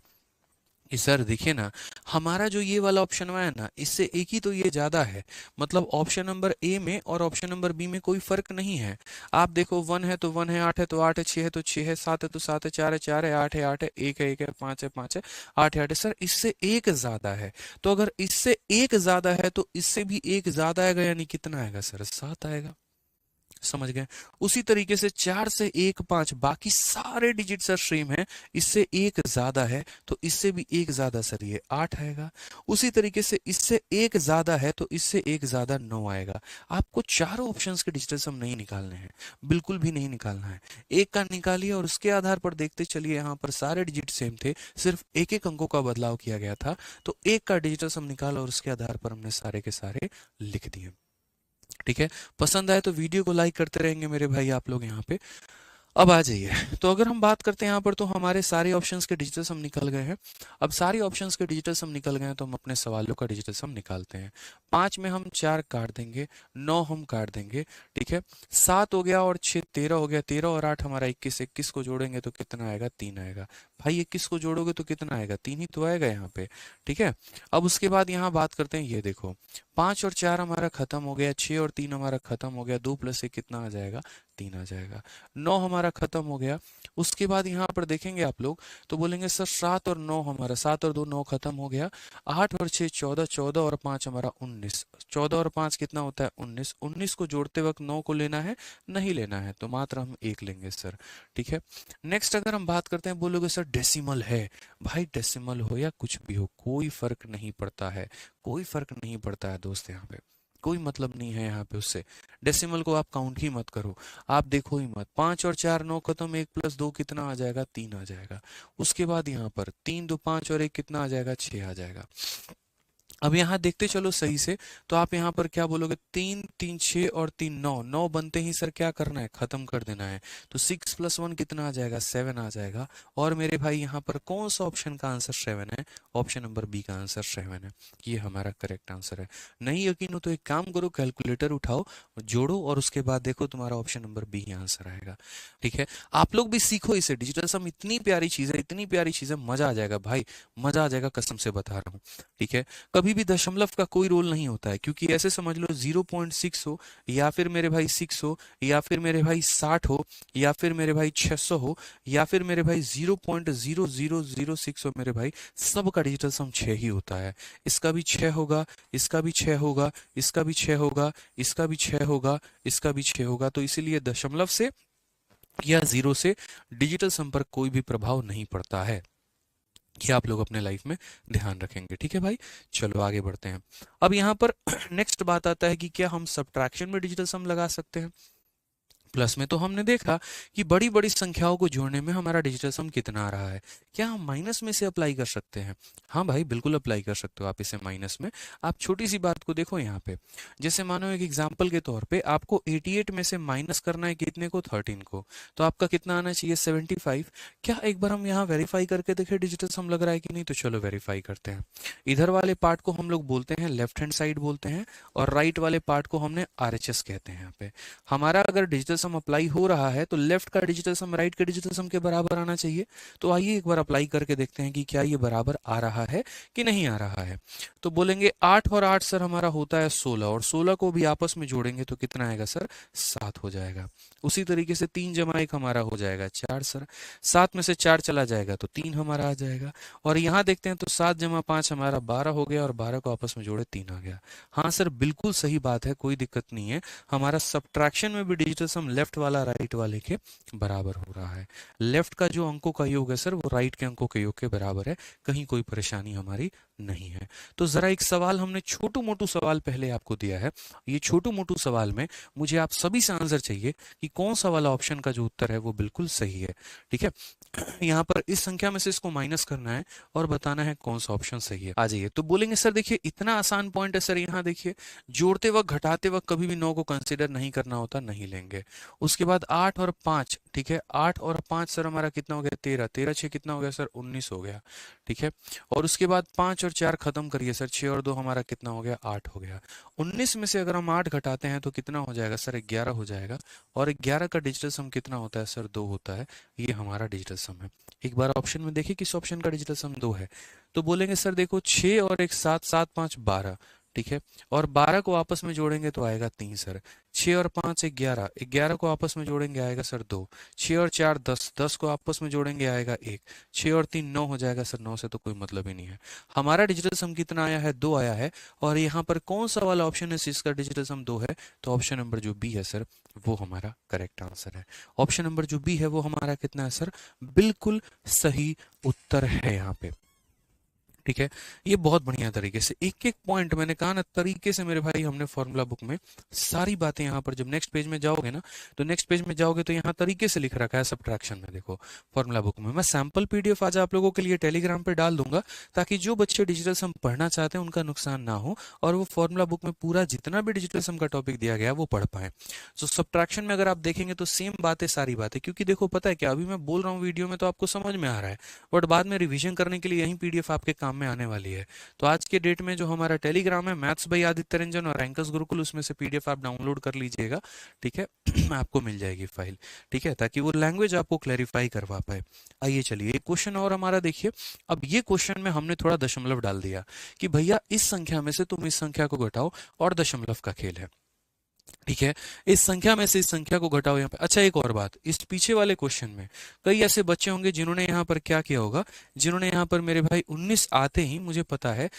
कि सर देखिए ना, हमारा जो ये वाला ऑप्शन है ना, इससे एक ही तो ये ज्यादा है, मतलब ऑप्शन नंबर ए में और ऑप्शन नंबर बी में कोई फर्क नहीं है। आप देखो 1 है तो 1 है, 8 है तो 8 है, 6 है तो 6 है, 7 है तो 7 है, 4 है 4 है, 8 है 8 है, 1 है 1 है, 5 है 5 है, 8 है 8 है। सर इससे एक ज्यादा है, तो अगर इससे एक ज्यादा है तो इससे भी एक ज्यादा आएगा, यानी कितना आएगा सर, 7 आएगा। समझ गए। उसी तरीके से 4 से 1 5, बाकी सारे डिजिट सर सेम है, इससे एक ज्यादा है तो इससे भी एक ज्यादा सर ये 8 आएगा। उसी तरीके से इससे एक ज्यादा है तो इससे एक ज्यादा 9 आएगा। आपको चारों ऑप्शंस के डिजिटल सम नहीं निकालने हैं, बिल्कुल भी नहीं निकालना है। एक का निकालिए और उसके आधार पर देखते चलिए, यहाँ पर सारे डिजिट सेम थे, सिर्फ एक एक अंकों का बदलाव किया गया था। तो एक का डिजिटल सम निकाला और उसके आधार पर हमने सारे के सारे लिख दिए। ठीक है, पसंद आए तो वीडियो को लाइक करते रहेंगे मेरे भाई आप लोग यहाँ पे। अब आ जाइए, तो अगर हम बात करते हैं यहाँ पर, तो हमारे सारे ऑप्शंस के डिजिटल सम निकल गए हैं। अब सारे ऑप्शंस के डिजिटल सम निकल गए हैं तो हम अपने सवालों का डिजिटल सम निकालते हैं। 5 में हम 4 काट देंगे, 9 हम काट देंगे। ठीक है, 7 हो गया और 6 13 हो गया, 13 और 8 हमारा 21, 21 को जोड़ेंगे तो कितना आएगा, 3 आएगा। भाई 21 को जोड़ोगे तो कितना आएगा, 3 ही तो आएगा यहाँ पे। ठीक है, अब उसके बाद यहाँ बात करते हैं, ये देखो 5 और 4 हमारा खत्म हो गया, 6 और 3 हमारा खत्म हो गया, 2 + 1 कितना आ जाएगा, 3 आ जाएगा। 9 हमारा खत्म हो गया। उसके बाद यहाँ पर देखेंगे आप लोग तो बोलेंगे सर 7 और 9 हमारा, 7 और 2 9 खत्म हो गया। 8 और 6 14, 14 और 5 हमारा 19, 14 और 5 कितना होता है 19, 19 को जोड़ते वक्त 9 को लेना है, नहीं लेना है, तो मात्र हम 1 लेंगे सर। ठीक है, नेक्स्ट अगर हम बात करते हैं, बोलोगे सर डेसिमल है, भाई डेसिमल हो या कुछ भी हो कोई फर्क नहीं पड़ता है, कोई फर्क नहीं पड़ता है दोस्त, यहाँ पे कोई मतलब नहीं है यहाँ पे उससे। डेसिमल को आप काउंट ही मत करो, आप देखो ही मत। 5 और 4 9 खत्म, 1 + 2 कितना आ जाएगा, 3 आ जाएगा। उसके बाद यहाँ पर 3 2 5 और 1 कितना आ जाएगा, 6 आ जाएगा। अब यहाँ देखते चलो सही से, तो आप यहाँ पर क्या बोलोगे, 3 3 6 और 3 9, 9 बनते ही सर क्या करना है, खत्म कर देना है, तो 6 + 1 कितना आ जाएगा, 7 आ जाएगा। और मेरे भाई यहाँ पर कौन सा ऑप्शन का आंसर 7 है, ऑप्शन नंबर बी का आंसर 7 है, ये हमारा करेक्ट आंसर है। नहीं यकीन हो तो एक काम करो, कैलकुलेटर उठाओ, जोड़ो और उसके बाद देखो तुम्हारा ऑप्शन नंबर बी ही आंसर आएगा। ठीक है, आप लोग भी सीखो इसे, डिजिटल सम इतनी प्यारी चीज है, इतनी प्यारी चीज है, मजा आ जाएगा भाई, मजा आ जाएगा, कसम से बता रहा हूँ। ठीक है, कभी भी दशमलव का कोई रोल नहीं होता है, क्योंकि ऐसे समझ लो 0.6 हो, या फिर मेरे भाई 6 हो, या फिर मेरे भाई 60 हो, या फिर मेरे भाई 600 हो, या फिर मेरे भाई 0.0006 हो, मेरे भाई सबका डिजिटल सम 6 ही होता है। इसका भी 6 होगा, इसका भी 6 होगा, इसका भी 6 होगा, इसका भी 6 होगा, इसका भी 6 होगा, तो इसीलिए दशमलव से या 0 से डिजिटल सम पर कोई भी प्रभाव नहीं पड़ता है। ये आप लोग अपने लाइफ में ध्यान रखेंगे। ठीक है भाई, चलो आगे बढ़ते हैं। अब यहाँ पर नेक्स्ट बात आता है कि क्या हम सब्ट्रैक्शन में डिजिटल सम लगा सकते हैं। प्लस में तो हमने देखा कि बड़ी बड़ी संख्याओं को जोड़ने में हमारा डिजिटल सम कितना आ रहा है, क्या हम माइनस में से अप्लाई कर सकते हैं। हाँ भाई बिल्कुल अप्लाई कर सकते हो आप इसे माइनस में। आप छोटी सी बात को देखो यहाँ पे, जैसे मानो एक एग्जांपल के तौर पे आपको 88 में से माइनस करना है कितने को, 13 को, तो आपका कितना आना चाहिए, 75। क्या एक बार हम यहाँ वेरीफाई करके देखें डिजिटल सम लग रहा है कि नहीं, तो चलो वेरीफाई करते हैं। इधर वाले पार्ट को हम लोग बोलते हैं लेफ्ट हैंड साइड बोलते हैं, और राइट वाले पार्ट को हमने RHS कहते हैं। यहाँ पे हमारा अगर डिजिटल सम अप्लाई हो रहा है तो लेफ्ट का डिजिटल सम राइट के डिजिटल सम के बराबर आना चाहिए। तो आइए एक बार अप्लाई करके देखते हैं कि क्या ये बराबर आ रहा है कि नहीं आ रहा है। तो बोलेंगे 8 और 8 सर हमारा होता है 16, और 16 को भी आपस में जोड़ेंगे तो कितना आएगा सर, 7 हो जाएगा। उसी तरीके से 3 + 1 हमारा हो जाएगा 4 सर, 7 में से 4 चला जाएगा तो 3 हमारा आ जाएगा। और यहाँ देखते हैं तो 7 + 5 हमारा 12 हो गया, और 12 को आपस में जोड़े 3 आ गया। हाँ सर बिल्कुल सही बात है, कोई दिक्कत नहीं है, हमारा सब्ट्रैक्शन में भी डिजिटल सम लेफ्ट वाला राइट वाले के बराबर हो रहा है। लेफ्ट का जो अंकों का योग है सर वो राइट के अंकों के योग के बराबर है, कहीं कोई परेशानी हमारी नहीं है। तो जरा एक सवाल हमने छोटू मोटू सवाल पहले आपको दिया है, ये छोटू मोटू सवाल में मुझे आप सभी से आंसर चाहिए कि कौन सा वाला ऑप्शन का जो उत्तर है वो बिल्कुल सही है। ठीक है, यहाँ पर इस संख्या में से इसको माइनस करना है और बताना है कौन सा ऑप्शन सही है। आ जाइए, तो बोलेंगे सर देखिए इतना आसान पॉइंट है सर, यहाँ देखिए जोड़ते वक्त घटाते वक्त कभी भी 9 को कंसिडर नहीं करना होता, नहीं लेंगे। उसके बाद 8 और 5, ठीक है 8 और 5 सर हमारा कितना हो गया, 13, 13 6 कितना हो गया सर, 19 हो गया। ठीक है, और उसके बाद 5 और 4 खत्म करिए सर, 6 और 2 हमारा कितना हो गया, 8 हो गया। 19 में से अगर हम 8 घटाते हैं तो कितना हो जाएगा सर, 11 हो जाएगा। और 11 का डिजिटल सम कितना होता है सर, 2 होता है। ये हमारा डिजिटल सम है। एक बार ऑप्शन में देखिए किस ऑप्शन का डिजिटल सम 2 है। तो बोलेंगे सर देखो 6 और 1 7, 7 5 12, ठीक है, और 12 को आपस में जोड़ेंगे तो आएगा 3 सर। 6 और 5 11, 11 को आपस में जोड़ेंगे आएगा सर 2। 6 और 4 10, 10 को आपस में जोड़ेंगे आएगा 1। 6 और 3 9 हो जाएगा सर, 9 से तो कोई मतलब ही नहीं है। हमारा डिजिटल सम कितना आया है, 2 आया है। और यहाँ पर कौन सा वाला ऑप्शन है जिसका डिजिटल सम 2 है, तो ऑप्शन नंबर जो बी है सर वो हमारा करेक्ट आंसर है। ऑप्शन नंबर जो बी है वो हमारा कितना है सर, बिल्कुल सही उत्तर है यहाँ पे। ठीक है, ये बहुत बढ़िया तरीके से एक एक पॉइंट मैंने कहा ना तरीके से मेरे भाई हमने फॉर्मूला बुक में सारी बातें यहाँ पर, जब नेक्स्ट पेज में जाओगे ना, तो नेक्स्ट पेज में जाओगे तो यहाँ तरीके से लिख रखा है सब्ट्रैक्शन में, देखो फॉर्मूला बुक में। मैं सैंपल PDF आज आप लोगों के लिए टेलीग्राम पे डाल दूंगा, ताकि जो बच्चे डिजिटल सम पढ़ना चाहते हैं उनका नुकसान ना हो, और वो फॉर्मूला बुक में पूरा जितना भी डिजिटल सम का टॉपिक दिया गया वो पढ़ पाए। तो सब्ट्रैक्शन में अगर आप देखेंगे तो सेम बातें सारी बातें, क्योंकि देखो पता है क्या, अभी मैं बोल रहा हूँ वीडियो में तो आपको समझ में आ रहा है, बट बाद में रिविजन करने के लिए यही PDF आपके काम में आने वाली है। तो आज के डेट में जो हमारा टेलीग्राम है मैथ्स बाई आदित्य रंजन और रैंकर्स गुरुकुल, उसमें से पीडीएफ आप डाउनलोड कर लीजिएगा, ठीक है। आपको मिल जाएगी फाइल, ठीक है, ताकि वो लैंग्वेज आपको क्लैरिफाई करवा पाए। आइए चलिए एक क्वेश्चन और हमारा देखिए। अब ये क्वेश्चन में हमने थोड़ा दशमलव डाल दिया कि भैया इस संख्या में से तुम इस संख्या को घटाओ, और दशमलव का खेल है, ठीक है। इस संख्या में से इस संख्या को घटाओ यहाँ पे। अच्छा एक और बात, इस पीछे वाले क्वेश्चन में कई ऐसे बच्चे होंगे जिन्होंने यहाँ पर क्या किया होगा, जिन्होंने यहाँ पर मेरे भाई 19 आते ही, मुझे पता है,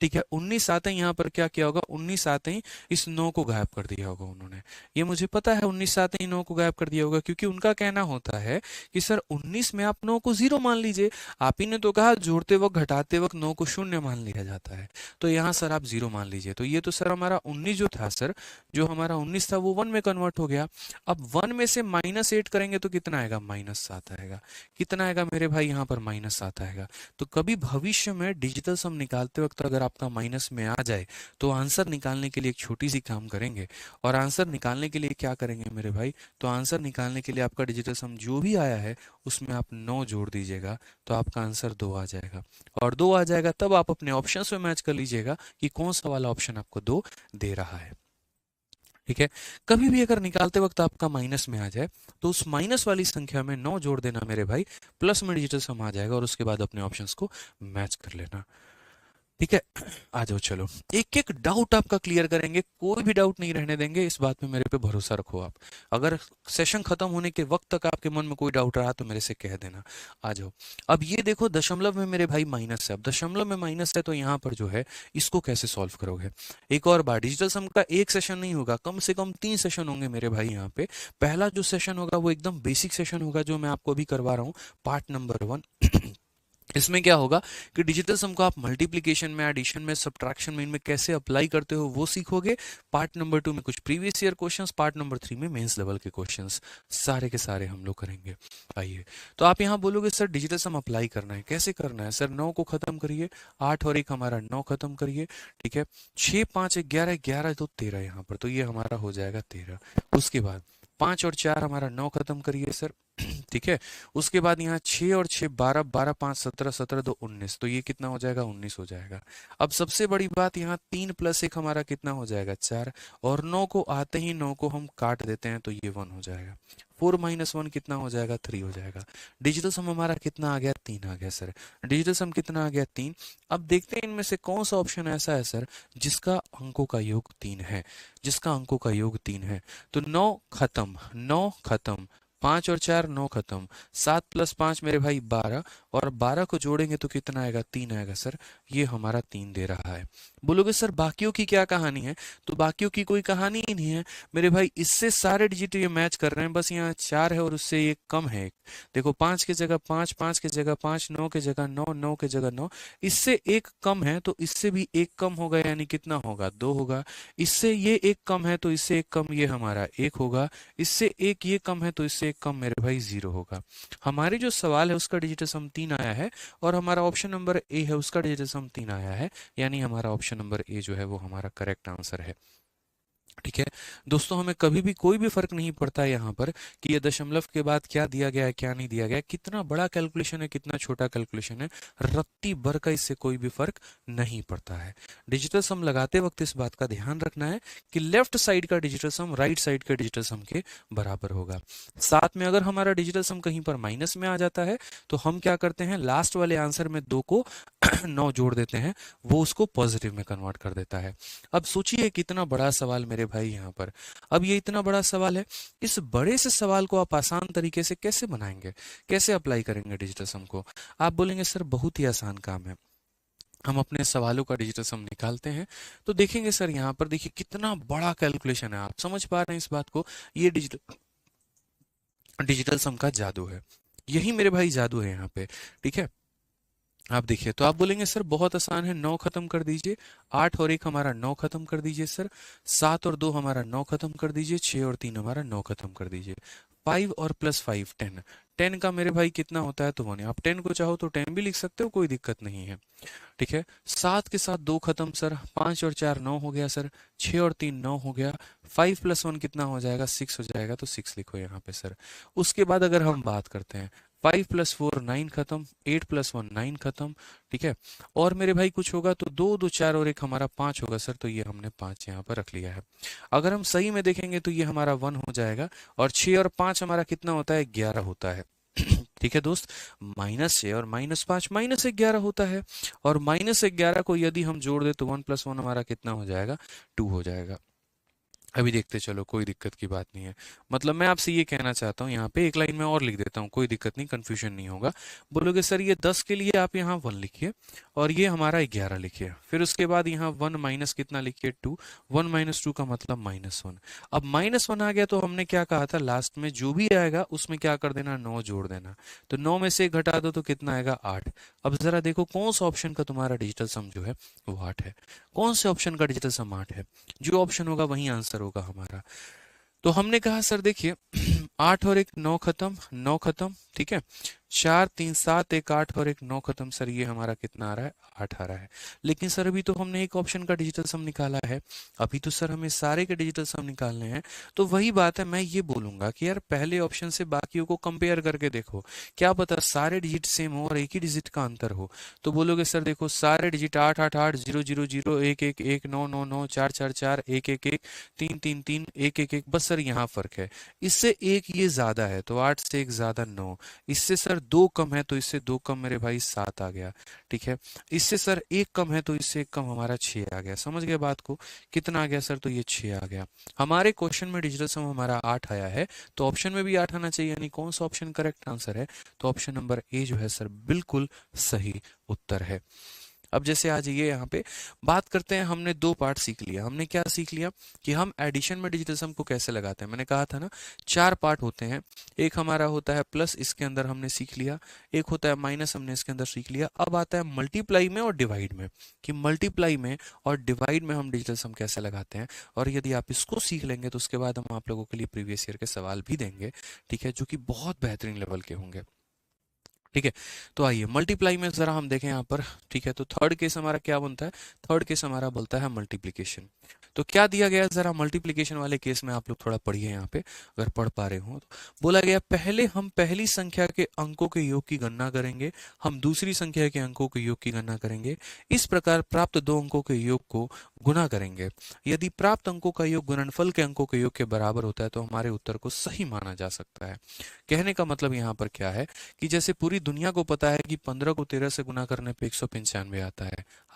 ठीक है, 19 आते ही यहाँ पर क्या किया होगा, 19 आते ही इस 9 को गायब कर दिया होगा उन्होंने। ये मुझे पता है, 19 आते ही 9 को गायब कर दिया होगा, क्योंकि उनका कहना होता है कि सर 19 में आप 9 को 0 मान लीजिए। आप ही ने तो कहा जोड़ते वक्त घटाते वक्त 9 को 0 मान लिया जाता है, तो यहाँ सर आप 0 मान लीजिए। तो ये तो सर हमारा 19 जो था सर, जो हमारा 19 था वो 1 में कन्वर्ट हो गया। अब 1 में से -8 करेंगे तो कितना आएगा, -7 आएगा। कितना आएगा मेरे भाई, यहाँ पर -7 आएगा। तो कभी भविष्य में डिजिटल सम निकालते वक्त अगर आपका माइनस में आ जाए, तो आंसर निकालने के लिए एक छोटी सी काम करेंगे, और आंसर निकालने के लिए क्या करेंगे मेरे भाई, तो आंसर निकालने के लिए आपका डिजिटल सम जो भी आया है उसमें आप 9 जोड़ दीजिएगा, तो आपका आंसर 2 आ जाएगा। और 2 आ जाएगा तब आप अपने ऑप्शंस में मैच कर लीजिएगा कि कौन सा वाला ऑप्शन आपको 2 दे रहा है, ठीक है। कभी भी अगर निकालते वक्त आपका माइनस में आ जाए, तो उस माइनस वाली संख्या में 9 जोड़ देना मेरे भाई, प्लस में डिजिटल सम आ जाएगा, और उसके बाद अपने ऑप्शंस को मैच कर लेना, ठीक है। आ जाओ, चलो एक एक डाउट आपका क्लियर करेंगे, कोई भी डाउट नहीं रहने देंगे, इस बात में मेरे पे भरोसा रखो आप। अगर सेशन खत्म होने के वक्त तक आपके मन में कोई डाउट रहा तो मेरे से कह देना। आ जाओ। अब ये देखो दशमलव में मेरे भाई माइनस है, अब दशमलव में माइनस है तो यहाँ पर जो है इसको कैसे सॉल्व करोगे। एक और बार, डिजिटल सम का एक सेशन नहीं होगा, कम से कम 3 सेशन होंगे मेरे भाई यहाँ पे। पहला जो सेशन होगा वो एकदम बेसिक सेशन होगा, जो मैं आपको अभी करवा रहा हूँ, पार्ट नंबर 1। इसमें क्या होगा कि डिजिटल सम को आप मल्टीप्लिकेशन में, एडिशन में, सब्ट्रैक्शन में, इनमें कैसे अप्लाई करते हो वो सीखोगे। पार्ट नंबर 2 में कुछ previous year questions, part number 3 में मेंस लेवल के क्वेश्चंस, सारे के सारे हम लोग करेंगे। आइए, तो आप यहाँ बोलोगे सर डिजिटल सम अप्लाई करना है, कैसे करना है सर, 9 को खत्म करिए, 8 और 1 हमारा 9 खत्म करिए, ठीक है, 6 5 11 11 तो 13 यहाँ पर, तो ये हमारा हो जाएगा 13। उसके बाद 5 और 4 हमारा 9 खत्म करिए सर, ठीक है। उसके बाद यहाँ 6 और 6 12 12 5 17 17 2 19, तो ये कितना हो जाएगा, 19 हो जाएगा। अब सबसे बड़ी बात, यहाँ 3 + 1 हमारा कितना हो जाएगा, 4, और 9 को आते ही 9 को हम काट देते हैं तो ये 1 हो जाएगा। 4 - 1 कितना हो जाएगा, 3 हो जाएगा। डिजिटल सम हमारा कितना आ गया, 3 आ गया सर। डिजिटल सम कितना आ गया, 3। अब देखते हैं इनमें से कौन सा ऑप्शन ऐसा है सर जिसका अंकों का योग 3 है, जिसका अंकों का योग 3 है। तो 9 खत्म, 9 खत्म, 5 और 4 9 खत्म, 7 + 5 मेरे भाई 12, और 12 को जोड़ेंगे तो कितना आएगा, 3 आएगा सर। ये हमारा 3 दे रहा है। बोलोगे सर बाकियों की क्या कहानी है, तो बाकियों की कोई कहानी ही नहीं है मेरे भाई, इससे सारे डिजिट ये मैच कर रहे हैं, बस यहाँ 4 है और उससे एक कम है। देखो 5 की जगह 5, 5 की जगह 5, 9 की जगह 9, 9 की जगह 9, इससे एक कम है तो इससे भी एक कम होगा, यानी कितना होगा, 2 होगा। इससे ये एक कम है तो इससे एक कम, ये हमारा 1 होगा। इससे एक ये कम है तो इससे एक कम मेरे भाई 0 होगा। हमारे जो सवाल है उसका डिजिटल सम 3 आया है, और हमारा ऑप्शन नंबर ए है उसका डिजिटल सम 3 आया है, यानी हमारा ऑप्शन नंबर ए जो है वो हमारा करेक्ट आंसर है, ठीक है। दोस्तों हमें कभी भी कोई भी फर्क नहीं पड़ता है यहाँ पर कि ये दशमलव के बाद क्या दिया गया है क्या नहीं दिया गया है, कितना बड़ा कैलकुलेशन है कितना छोटा कैलकुलेशन है, रत्ती भर का इससे कोई भी फर्क नहीं पड़ता है। डिजिटल सम लगाते वक्त इस बात का ध्यान रखना है कि लेफ्ट साइड का डिजिटल सम राइट साइड के डिजिटल सम के बराबर होगा। साथ में अगर हमारा डिजिटल सम कहीं पर माइनस में आ जाता है तो हम क्या करते हैं, लास्ट वाले आंसर में 2 को 9 जोड़ देते हैं, वो उसको पॉजिटिव में कन्वर्ट कर देता है। अब सोचिए कितना बड़ा सवाल मेरे भाई यहाँ पर। अब ये इतना बड़ा सवाल है, इस बड़े से सवाल को आप आसान तरीके से कैसे बनाएंगे, कैसे अप्लाई करेंगे डिजिटल सम को। आप बोलेंगे सर बहुत ही आसान काम है, हम अपने सवालों का डिजिटल सम निकालते हैं। तो देखेंगे सर यहाँ पर देखिए कितना बड़ा कैलकुलेशन है, आप समझ पा रहे हैं इस बात को, ये डिजिटल सम का जादू है, यही मेरे भाई जादू है यहाँ पे, ठीक है। आप देखिए तो आप बोलेंगे सर बहुत आसान है, 9 खत्म कर दीजिए, 8 और 1 हमारा 9 खत्म कर दीजिए सर, 7 और 2 हमारा 9 खत्म कर दीजिए, 6 और 3 हमारा 9 खत्म कर दीजिए, 5 और +5 10, 10 का मेरे भाई कितना होता है तो 1, आप 10 को चाहो तो 10 भी लिख सकते हो, कोई दिक्कत नहीं है, ठीक है। 7 के साथ 2 खत्म सर, 5 और 4 9 हो गया सर, 6 और 3 9 हो गया, 5 + 1 कितना हो जाएगा, 6 हो जाएगा, तो 6 लिखो यहाँ पे सर। उसके बाद अगर हम बात करते हैं 5 + 4 9 खत्म, 8 + 1 9 खत्म, ठीक है। और मेरे भाई कुछ होगा तो 2 2 4 और एक हमारा 5 होगा सर, तो ये हमने 5 यहाँ पर रख लिया है। अगर हम सही में देखेंगे तो ये हमारा 1 हो जाएगा, और 6 और 5 हमारा कितना होता है, 11 होता है। ठीक है दोस्त, -6 और -5 -11 होता है, और -11 को यदि हम जोड़ दे तो 1 + 1 हमारा कितना हो जाएगा, 2 हो जाएगा। अभी देखते चलो, कोई दिक्कत की बात नहीं है। मतलब मैं आपसे ये कहना चाहता हूँ, यहाँ पे एक लाइन में और लिख देता हूँ, कोई दिक्कत नहीं, कंफ्यूजन नहीं होगा। बोलोगे सर ये 10 के लिए आप यहाँ 1 लिखिए, और ये हमारा 11 लिखिए, फिर उसके बाद यहाँ 1 माइनस कितना लिखिए, 2। 1 - 2 का मतलब -1। अब -1 आ गया तो हमने क्या कहा था, लास्ट में जो भी आएगा उसमें क्या कर देना, 9 जोड़ देना। तो 9 में से 1 घटा दो तो कितना आएगा, 8। अब जरा देखो कौन सा ऑप्शन का तुम्हारा डिजिटल सम जो है वो 8 है, कौन से ऑप्शन का डिजिटल सम 8 है, जो ऑप्शन होगा वही आंसर होगा हमारा। तो हमने कहा सर देखिए 8 और 1 9 खत्म, 9 खत्म, ठीक है। 4 3 7 1 8 और 1 9 खत्म, सर ये हमारा कितना आ रहा है, 8 आ रहा है। लेकिन सर अभी तो हमने एक ऑप्शन का डिजिटल सम निकाला है, अभी तो सर हमें सारे के डिजिटल सम निकालने हैं। तो वही बात है, मैं ये बोलूंगा कि यार पहले ऑप्शन से बाकियों को कंपेयर करके देखो, क्या पता सारे डिजिट सेम हो और एक ही डिजिट का अंतर हो। तो बोलोगे सर देखो सारे डिजिट 8 8 8 0 0 0 1 1 1 9 9 9 4 4 4 1 1 1 3 3 3 1 1 1, बस सर यहाँ फर्क है, इससे एक ये ज्यादा है तो 8 से 1 ज्यादा 9, इससे सर 2 कम है तो इससे 2 कम मेरे भाई 7 आ गया, ठीक है। इससे सर 1 कम है तो इससे 1 कम हमारा 6 आ गया। समझ गए बात को, कितना आ गया सर, तो ये 6 आ गया। हमारे क्वेश्चन में डिजिटल सम हमारा 8 आया है, तो ऑप्शन में भी 8 आना चाहिए, यानी कौन सा ऑप्शन करेक्ट आंसर है, तो ऑप्शन नंबर ए जो है सर बिल्कुल सही उत्तर है। अब जैसे आ जाइए यहाँ पे बात करते हैं, हमने 2 पार्ट सीख लिया। हमने क्या सीख लिया कि हम एडिशन में डिजिटल सम को कैसे लगाते हैं। मैंने कहा था ना 4 पार्ट होते हैं, एक हमारा होता है प्लस, इसके अंदर हमने सीख लिया, एक होता है माइनस, हमने इसके अंदर सीख लिया। अब आता है मल्टीप्लाई में और डिवाइड में, कि मल्टीप्लाई में और डिवाइड में हम डिजिटल सम कैसे लगाते हैं। और यदि आप इसको सीख लेंगे तो उसके बाद हम आप लोगों के लिए प्रीवियस ईयर के सवाल भी देंगे, ठीक है, जो कि बहुत बेहतरीन लेवल के होंगे, ठीक है। तो आइए मल्टीप्लाई में जरा हम देखें यहाँ पर, ठीक है। तो थर्ड केस हमारा क्या बनता है, थर्ड केस हमारा बोलता है मल्टीप्लिकेशन। तो क्या दिया गया है, जरा मल्टीप्लिकेशन वाले केस में आप लोग थोड़ा पढ़िए यहाँ पे, अगर पढ़ पा रहे हो तो। बोला गया पहले हम पहली संख्या के अंकों के योग की गणना करेंगे, हम दूसरी संख्या के अंकों के योग की गणना करेंगे, इस प्रकार प्राप्त 2 अंकों के योग को गुना करेंगे। यदि प्राप्त अंकों का योग गुणनफल के अंकों के योग के बराबर होता है तो हमारे उत्तर को सही माना जा सकता है। कहने का मतलब यहाँ पर क्या है कि जैसे पूरी दुनिया को पता है कि 15 को 13 से गुना करने पे 195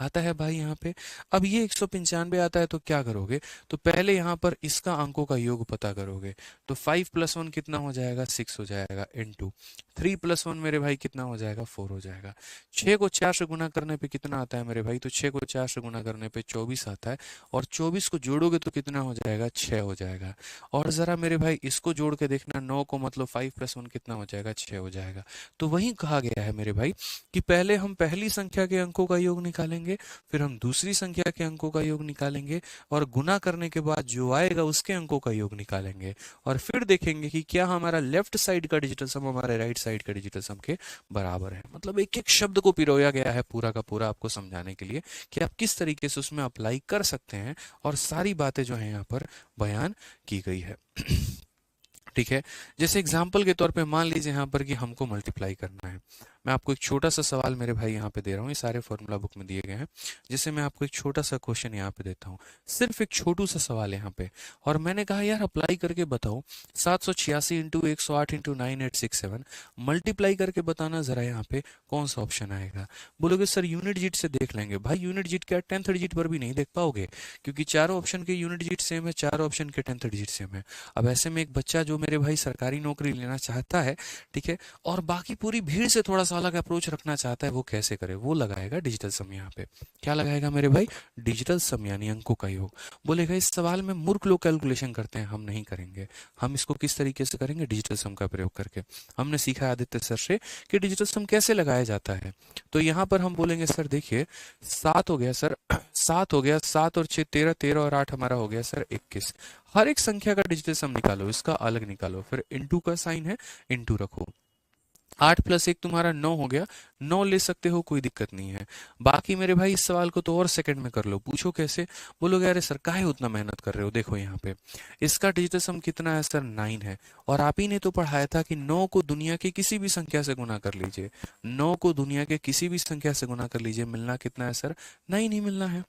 आता है भाई यहाँ पे। अब ये 195 आता है तो क्या करोगे, तो पहले यहाँ पर इसका अंकों का योग पता करोगे। तो 5 + 1 कितना हो जाएगा, 6 हो जाएगा, इनटू 3 + 1 मेरे भाई कितना हो जाएगा, 4 हो जाएगा। 6 को 4 से गुना करने पे कितना आता है मेरे भाई, तो 6 को 4 से गुना करने पे 24 आता है, और 24 को जोड़ोगे तो कितना हो जाएगा, 6 हो जाएगा। और जरा मेरे भाई इसको जोड़ के देखना, 9 को मतलब 5 + 1 कितना हो जाएगा, 6 हो जाएगा। तो वही कहा गया है मेरे भाई कि पहले हम पहली संख्या के अंकों का योग निकालेंगे, फिर हम दूसरी संख्या के अंकों का योग निकालेंगे, और गुना करने के बाद जो आएगा उसके अंकों का योग निकालेंगे, और फिर देखेंगे कि क्या हमारा लेफ्ट साइड का डिजिटल सम हमारे राइट साइड के डिजिटल सम के बराबर है। मतलब एक एक शब्द को पिरोया गया है पूरा का पूरा आपको समझाने के लिए कि आप किस तरीके से उसमें अप्लाई कर सकते हैं, और सारी बातें जो है यहाँ पर बयान की गई है। ठीक है, जैसे एग्जाम्पल के तौर पे मान लीजिए यहाँ पर कि हमको मल्टीप्लाई करना है। मैं आपको एक छोटा सा सवाल मेरे भाई यहाँ पे दे रहा हूँ, ये सारे फॉर्मूला बुक में दिए गए हैं, जिससे मैं आपको एक छोटा सा क्वेश्चन यहाँ पे देता हूँ, सिर्फ एक छोटू सा सवाल यहाँ पे। और मैंने कहा यार अप्लाई करके बताओ, 786 × 108 × 9867 मल्टीप्लाई करके बताना जरा यहाँ पे कौन सा ऑप्शन आएगा। बोलोगे सर यूनिट डिजिट से देख लेंगे। भाई यूनिट डिजिट क्या 10th डिजिट पर भी नहीं देख पाओगे, क्योंकि चारों ऑप्शन के यूनिट डिजिट सेम है, चारों ऑप्शन के 10th डिजिट सेम है। अब ऐसे में एक बच्चा जो मेरे भाई सरकारी नौकरी लेना चाहता है, ठीक है, और बाकी पूरी भीड़ से थोड़ा सा अलग अप्रोच रखना चाहता है, वो कैसे करे, वो लगाएगा डिजिटल सम। यहाँ पे क्या लगाएगा मेरे भाई, डिजिटल सम, यानी अंकों का योग। बोलेगा इस सवाल में मूर्ख लोग कैलकुलेशन करते हैं, हम नहीं करेंगे। हम इसको किस तरीके से करेंगे, डिजिटल सम का प्रयोग करके। हमने सीखा है आदित्य सर से कि डिजिटल सम कैसे लगाया जाता है। तो यहाँ पर हम बोलेंगे सर देखिए 7 हो गया सर, 7 हो गया, 7 और 6 13, 13 और 8 हमारा हो गया सर 21। हर एक संख्या का डिजिटल सम निकालो, इसका अलग निकालो, फिर इनटू का साइन है, इनटू रखो। 8 प्लस 1 तुम्हारा 9 हो गया, 9 ले सकते हो, कोई दिक्कत नहीं है। बाकी मेरे भाई इस सवाल को तो और सेकंड में कर लो। पूछो कैसे? बोलोगे अरे सर काहे उतना मेहनत कर रहे हो, देखो यहाँ पे इसका डिजिटल सम कितना है सर, 9 है। और आप ही ने तो पढ़ाया था कि 9 को दुनिया की किसी भी संख्या से गुना कर लीजिए, 9 को दुनिया के किसी भी संख्या से गुना कर लीजिए, मिलना कितना है सर, 9 ही मिलना है।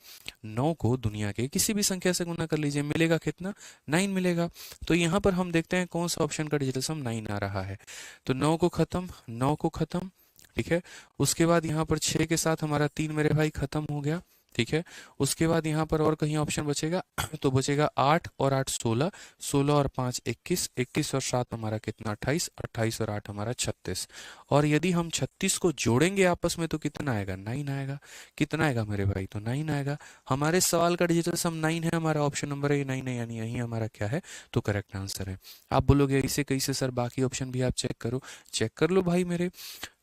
9 को दुनिया के किसी भी संख्या से गुना कर लीजिए, मिलेगा कितना, 9 मिलेगा। तो यहाँ पर हम देखते हैं कौन सा ऑप्शन का डिजिटल सम 9 आ रहा है। तो 9 को खत्म, 9 को खत्म, ठीक है। उसके बाद यहाँ पर 6 के साथ हमारा 3 मेरे भाई खत्म हो गया, ठीक है। उसके बाद यहाँ पर और कहीं ऑप्शन बचेगा तो बचेगा 8 और 8 16, 16 और 5 21, 21 और 7 हमारा कितना 28, 28 और 8 हमारा 36। और यदि हम 36 को जोड़ेंगे आपस में तो कितना आएगा, 9 आएगा। कितना आएगा मेरे भाई, तो 9 आएगा। हमारे सवाल का डिजिटल सम 9 है, हमारा ऑप्शन नंबर है 9 है, यानी यही हमारा क्या है, तो करेक्ट आंसर है। आप बोलोगे इसे कैसे सर, बाकी ऑप्शन भी आप चेक करो। चेक कर लो भाई मेरे,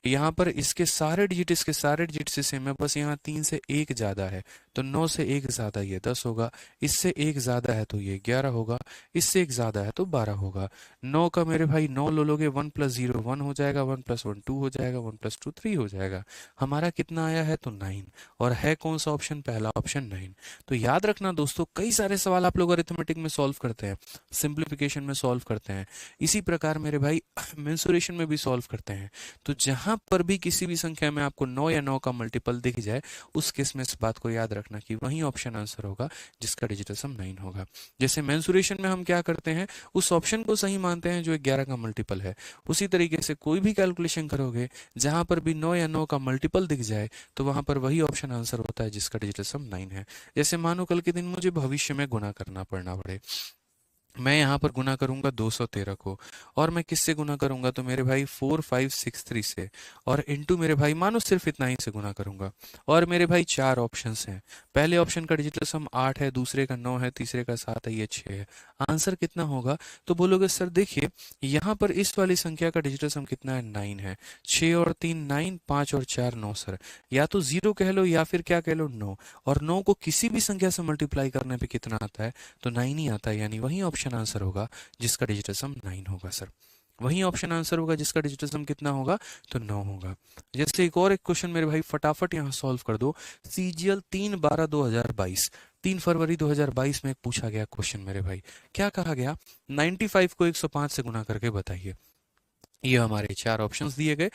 यहाँ पर इसके सारे डिजिट, इसके सारे डिजिट से सेम है, बस यहाँ 3 से 1 ज्यादा है, तो 9 से 1 ज्यादा ये 10 होगा, इससे 1 ज्यादा है तो ये 11 होगा, इससे 1 ज्यादा है तो 12 होगा। 9 का मेरे भाई 9 लो लोगे, 1 प्लस 0 1 हो जाएगा, 1 प्लस 1 2 हो जाएगा, 1 प्लस 2 3 हो जाएगा। हमारा कितना आया है, तो 9। और है कौन सा ऑप्शन, पहला ऑप्शन 9। तो याद रखना दोस्तों, कई सारे सवाल आप लोग अरिथमेटिक में सॉल्व करते हैं, सिंप्लीफिकेशन में सॉल्व करते हैं, इसी प्रकार मेरे भाई मेंसुरेशन में भी सॉल्व करते हैं। तो जहां पर भी किसी भी संख्या में आपको 9 या 9 का मल्टीपल दिख जाए, उस केस में इस बात को याद रखना कि वही ऑप्शन आंसर होगा जिसका डिजिटल सम 9 होगा। जैसे मेंसुरेशन में हम क्या करते हैं, उस ऑप्शन को सही मानते हैं जो 11 का मल्टीपल है। उसी तरीके से कोई भी कैलकुलेशन करोगे, जहां पर भी 9 या 9 का मल्टीपल दिख जाए, तो वहां पर वही ऑप्शन आंसर होता है जिसका डिजिटल सम 9 है। जैसे मानो कल के दिन मुझे भविष्य में गुना करना पड़ना पड़े, मैं यहाँ पर गुना करूंगा 213 को, और मैं किससे गुना करूंगा, तो मेरे भाई 4563 से, और इनटू मेरे भाई मानो सिर्फ इतना ही से गुना करूंगा। और मेरे भाई 4 ऑप्शंस हैं, पहले ऑप्शन का डिजिटल सम 8 है, दूसरे का 9 है, तीसरे का 7 है, ये 6 है। आंसर कितना होगा, तो बोलोगे सर देखिए यहाँ पर इस वाली संख्या का डिजिटल सम कितना है, 9 है। 6 और 3 9, 5 और 4 9 सर, या तो 0 कह लो या फिर क्या कह लो, 9। और 9 को किसी भी संख्या से मल्टीप्लाई करने पे कितना आता है, तो 9 ही आता है, यानी वही ऑप्शन आंसर होगा जिसका डिजिटल सम 9 होगा सर। वही ऑप्शन आंसर होगा जिसका डिजिटल सम कितना होगा, तो 9 होगा। जैसे एक और एक क्वेश्चन मेरे भाई फटाफट यहाँ सॉल्व कर दो। सीजीएल 3/12/2022, 3 फरवरी 2022 में एक पूछा गया क्वेश्चन मेरे भाई, क्या कहा गया, 95 को 105 से गुना करके बताइए। ये हमारे 4 ऑप्शंस दिए गए,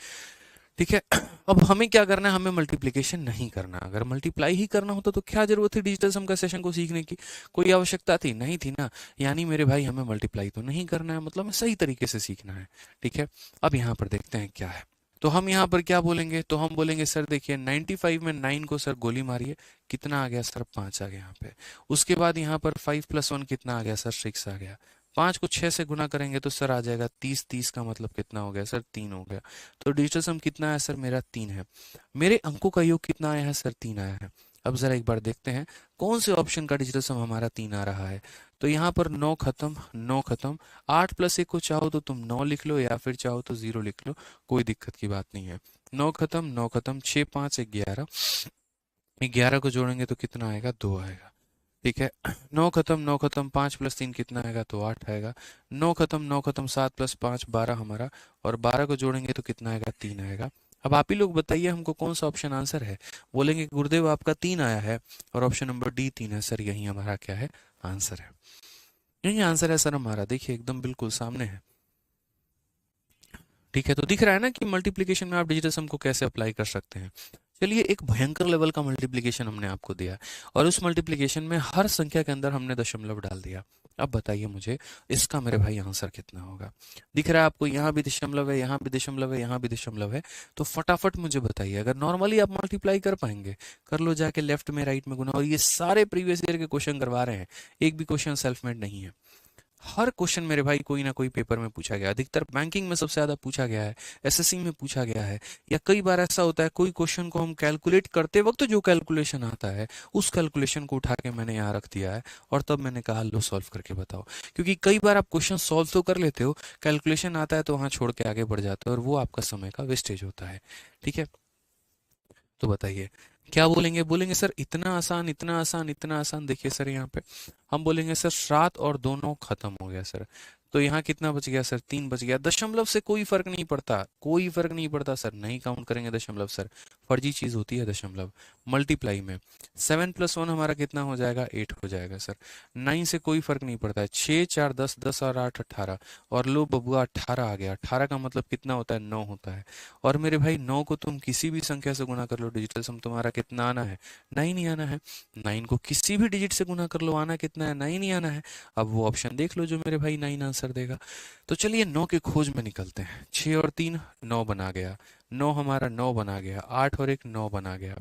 ठीक है। अब हमें क्या करना है, हमें मल्टीप्लिकेशन नहीं करना। अगर मल्टीप्लाई ही करना होता तो क्या जरूरत थी डिजिटल सम का सेशन को सीखने की, कोई आवश्यकता थी, नहीं थी ना। यानी मेरे भाई हमें मल्टीप्लाई तो नहीं करना है, मतलब हमें सही तरीके से सीखना है, ठीक है। अब यहाँ पर देखते हैं क्या है। तो हम यहाँ पर क्या बोलेंगे, तो हम बोलेंगे सर देखिए 95 में 9 को सर गोली मारिए, कितना आ गया सर, 5 आ गया यहाँ पे। उसके बाद यहाँ पर 5 + 1 कितना आ गया सर, 6 आ गया। 5 को 6 से गुना करेंगे तो सर आ जाएगा 30, 30 का मतलब कितना हो गया सर, 3 हो गया। तो डिजिटल सम कितना है सर, मेरा 3 है। मेरे अंकों का योग कितना आया है सर, 3 आया है। अब जरा एक बार देखते हैं कौन से ऑप्शन का डिजिटल सम हमारा 3 आ रहा है। तो यहाँ पर 9 खत्म, 9 खत्म, 8 + 1 को चाहो तो तुम 9 लिख लो या फिर चाहो तो 0 लिख लो, कोई दिक्कत की बात नहीं है। 9 खत्म, 9 खत्म, 6 5 11, 11 को जोड़ेंगे तो कितना आएगा, 2 आएगा, ठीक है। 9 खत्म, 9 खत्म, 5 + 3 कितना आएगा, तो 8 आएगा। 9 खत्म, 9 खत्म, 7 + 5 12 हमारा, और 12 को जोड़ेंगे तो कितना आएगा, 3 आएगा। अब आप ही लोग बताइए हमको कौन सा ऑप्शन आंसर है। बोलेंगे गुरुदेव आपका 3 आया है और ऑप्शन नंबर डी 3 है सर, यही हमारा क्या है, आंसर है। यही आंसर है सर हमारा, देखिए एकदम बिल्कुल सामने है, ठीक है। तो दिख रहा है ना कि मल्टीप्लिकेशन में आप डिजिटल सम को कैसे अप्लाई कर सकते हैं। चलिए एक भयंकर लेवल का मल्टीप्लिकेशन हमने आपको दिया, और उस मल्टीप्लिकेशन में हर संख्या के अंदर हमने दशमलव डाल दिया। अब बताइए मुझे इसका मेरे भाई आंसर कितना होगा। दिख रहा है आपको, यहाँ भी दशमलव है, यहाँ भी दशमलव है, यहाँ भी दशमलव है। तो फटाफट मुझे बताइए, अगर नॉर्मली आप मल्टीप्लाई कर पाएंगे, कर लो जाके लेफ्ट में राइट में गुना। और ये सारे प्रीवियस ईयर के क्वेश्चन करवा रहे हैं, एक भी क्वेश्चन सेल्फ मेड नहीं है। हर क्वेश्चन मेरे भाई कोई ना कोई पेपर में पूछा गया, अधिकतर बैंकिंग में सबसे ज्यादा पूछा गया है, एसएससी में पूछा गया है। या कई बार ऐसा होता है कोई क्वेश्चन को हम कैलकुलेट करते वक्त जो कैलकुलेशन आता है, उस कैलकुलेशन को उठा के मैंने यहाँ रख दिया है, और तब मैंने कहा लो सॉल्व करके बताओ। क्योंकि कई बार आप क्वेश्चन सॉल्व तो कर लेते हो, कैलकुलेशन आता है तो वहां छोड़ के आगे बढ़ जाते हो, और वो आपका समय का वेस्टेज होता है, ठीक है। तो बताइए क्या बोलेंगे, बोलेंगे सर इतना आसान, इतना आसान, इतना आसान। देखिए सर यहाँ पे हम बोलेंगे सर 7 और 2 9 खत्म हो गया सर। तो यहाँ कितना बच गया सर? 3 बच गया। दशमलव से कोई फर्क नहीं पड़ता, कोई फर्क नहीं पड़ता सर, नहीं काउंट करेंगे दशमलव सर, फर्जी चीज होती है दशमलव। मल्टीप्लाई में 7 + 1 हमारा कितना हो जाएगा? 8 हो जाएगा सर। 9 से कोई फर्क नहीं पड़ता है। 6 4 10, 10 और 8 18, और लो बबुआ 18 आ गया। 18 का मतलब कितना होता है? 9 होता है। और मेरे भाई 9 को तुम किसी भी संख्या से गुना कर लो, डिजिटल सम तुम्हारा कितना आना है? 9 ही आना है। 9 को किसी भी डिजिट से गुना कर लो, आना कितना है? 9 ही आना है। अब वो ऑप्शन देख लो जो मेरे भाई 9 आंसर देगा। तो चलिए 9 के खोज में निकलते हैं। 6 और 3 9 बना गया, 9 हमारा 9 बना गया, 8 और 1 9 बना गया।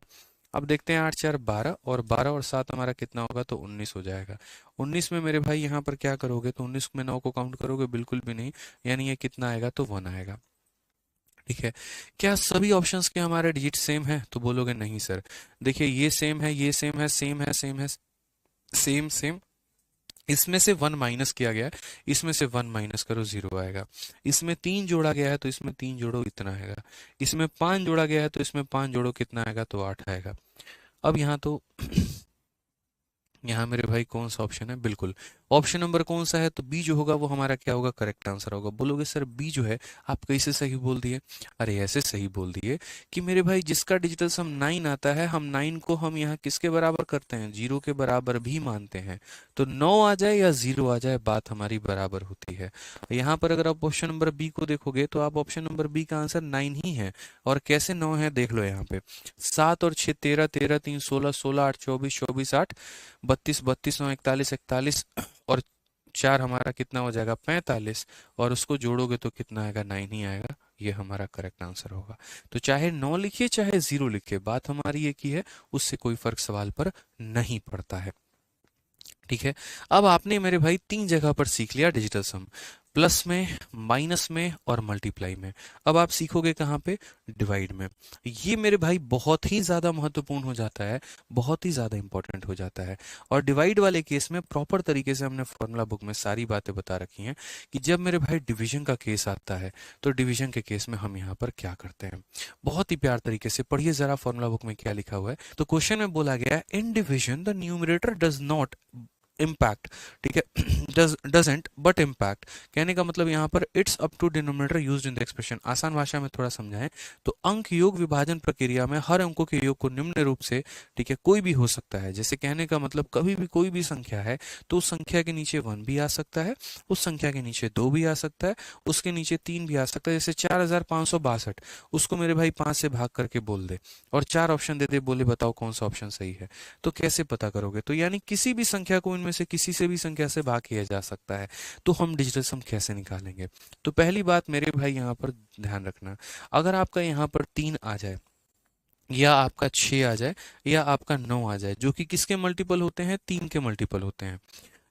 अब देखते हैं 8 4 12, और 12 और 7 हमारा कितना होगा? तो 19 हो जाएगा। 19 में मेरे भाई यहाँ पर क्या करोगे? तो 19 में 9 को काउंट करोगे? बिल्कुल भी नहीं, यानी ये कितना आएगा? तो 1 आएगा। ठीक है। क्या सभी ऑप्शंस के हमारे डिजिट सेम है? तो बोलोगे नहीं सर। देखिए ये सेम है, ये सेम है, सेम है, सेम है, सेम सेम। इसमें से 1 माइनस किया गया है, इसमें से 1 माइनस करो 0 आएगा। इसमें 3 जोड़ा गया है तो इसमें 3 जोड़ो इतना आएगा। इसमें 5 जोड़ा गया है तो इसमें 5 जोड़ो कितना आएगा? तो 8 आएगा। अब यहाँ तो यहाँ मेरे भाई कौन सा ऑप्शन है? बिल्कुल ऑप्शन नंबर कौन सा है? तो बी जो होगा वो हमारा क्या होगा? करेक्ट आंसर होगा। बोलोगे सर बी जो है आप कैसे सही बोल दिए? अरे ऐसे सही बोल दिए कि मेरे भाई जिसका डिजिटल सम 9 आता है, हम 9 को हम यहाँ किसके बराबर करते हैं? 0 के बराबर भी मानते हैं। तो 9 आ जाए या 0 आ जाए, बात हमारी बराबर होती है। यहाँ पर अगर आप ऑप्शन नंबर बी को देखोगे तो आप ऑप्शन नंबर बी का आंसर 9 ही है। और कैसे 9 है देख लो यहाँ पे। 7 और 6 13, 13 3 16, 16 8 24, 24 8 32, 32 9 41, 41, और 4 हमारा कितना हो जाएगा? 45, और उसको जोड़ोगे तो कितना आएगा? 9 ही आएगा। ये हमारा करेक्ट आंसर होगा। तो चाहे 9 लिखिए चाहे 0 लिखिए, बात हमारी एक ही है, उससे कोई फर्क सवाल पर नहीं पड़ता है। ठीक है। अब आपने मेरे भाई 3 जगह पर सीख लिया डिजिटल सम, प्लस में, माइनस में और मल्टीप्लाई में। अब आप सीखोगे कहाँ पे? डिवाइड में। ये मेरे भाई बहुत ही ज्यादा महत्वपूर्ण हो जाता है, बहुत ही ज्यादा इंपॉर्टेंट हो जाता है। और डिवाइड वाले केस में प्रॉपर तरीके से हमने फॉर्मूला बुक में सारी बातें बता रखी हैं कि जब मेरे भाई डिवीजन का केस आता है तो डिवीजन के केस में हम यहाँ पर क्या करते हैं। बहुत ही प्यार तरीके से पढ़िए जरा फॉर्मूला बुक में क्या लिखा हुआ है। तो क्वेश्चन में बोला गया है in division the numerator does not impact. ठीक है। डजेंट बट इम्पैक्ट, कहने का मतलब यहाँ पर it's up to denominator used in the expression. आसान भाषा में थोड़ा समझाएं तो अंक योग विभाजन प्रक्रिया में हर अंकों के योग को निम्न रूप से, ठीक है, कोई भी हो सकता है। जैसे कहने का मतलब कभी भी कोई भी संख्या है तो उस संख्या के नीचे 1 भी आ सकता है, उस संख्या के नीचे 2 भी आ सकता है, उसके नीचे 3 भी आ सकता है। जैसे 4562, उसको मेरे भाई 5 से भाग करके बोल दे और 4 ऑप्शन दे दे, बोले बताओ कौन सा ऑप्शन सही है। तो कैसे पता करोगे? तो यानी किसी भी संख्या को इनमें से किसी से भी संख्या से भाग किया जा सकता है। तो हम डिजिटल सम कैसे निकालेंगे? तो पहली बात मेरे भाई यहाँ पर ध्यान रखना, अगर आपका यहाँ पर 3 आ जाए या आपका 6 आ जाए या आपका 9 आ जाए, जो कि किसके मल्टीपल होते हैं? 3 के मल्टीपल होते हैं।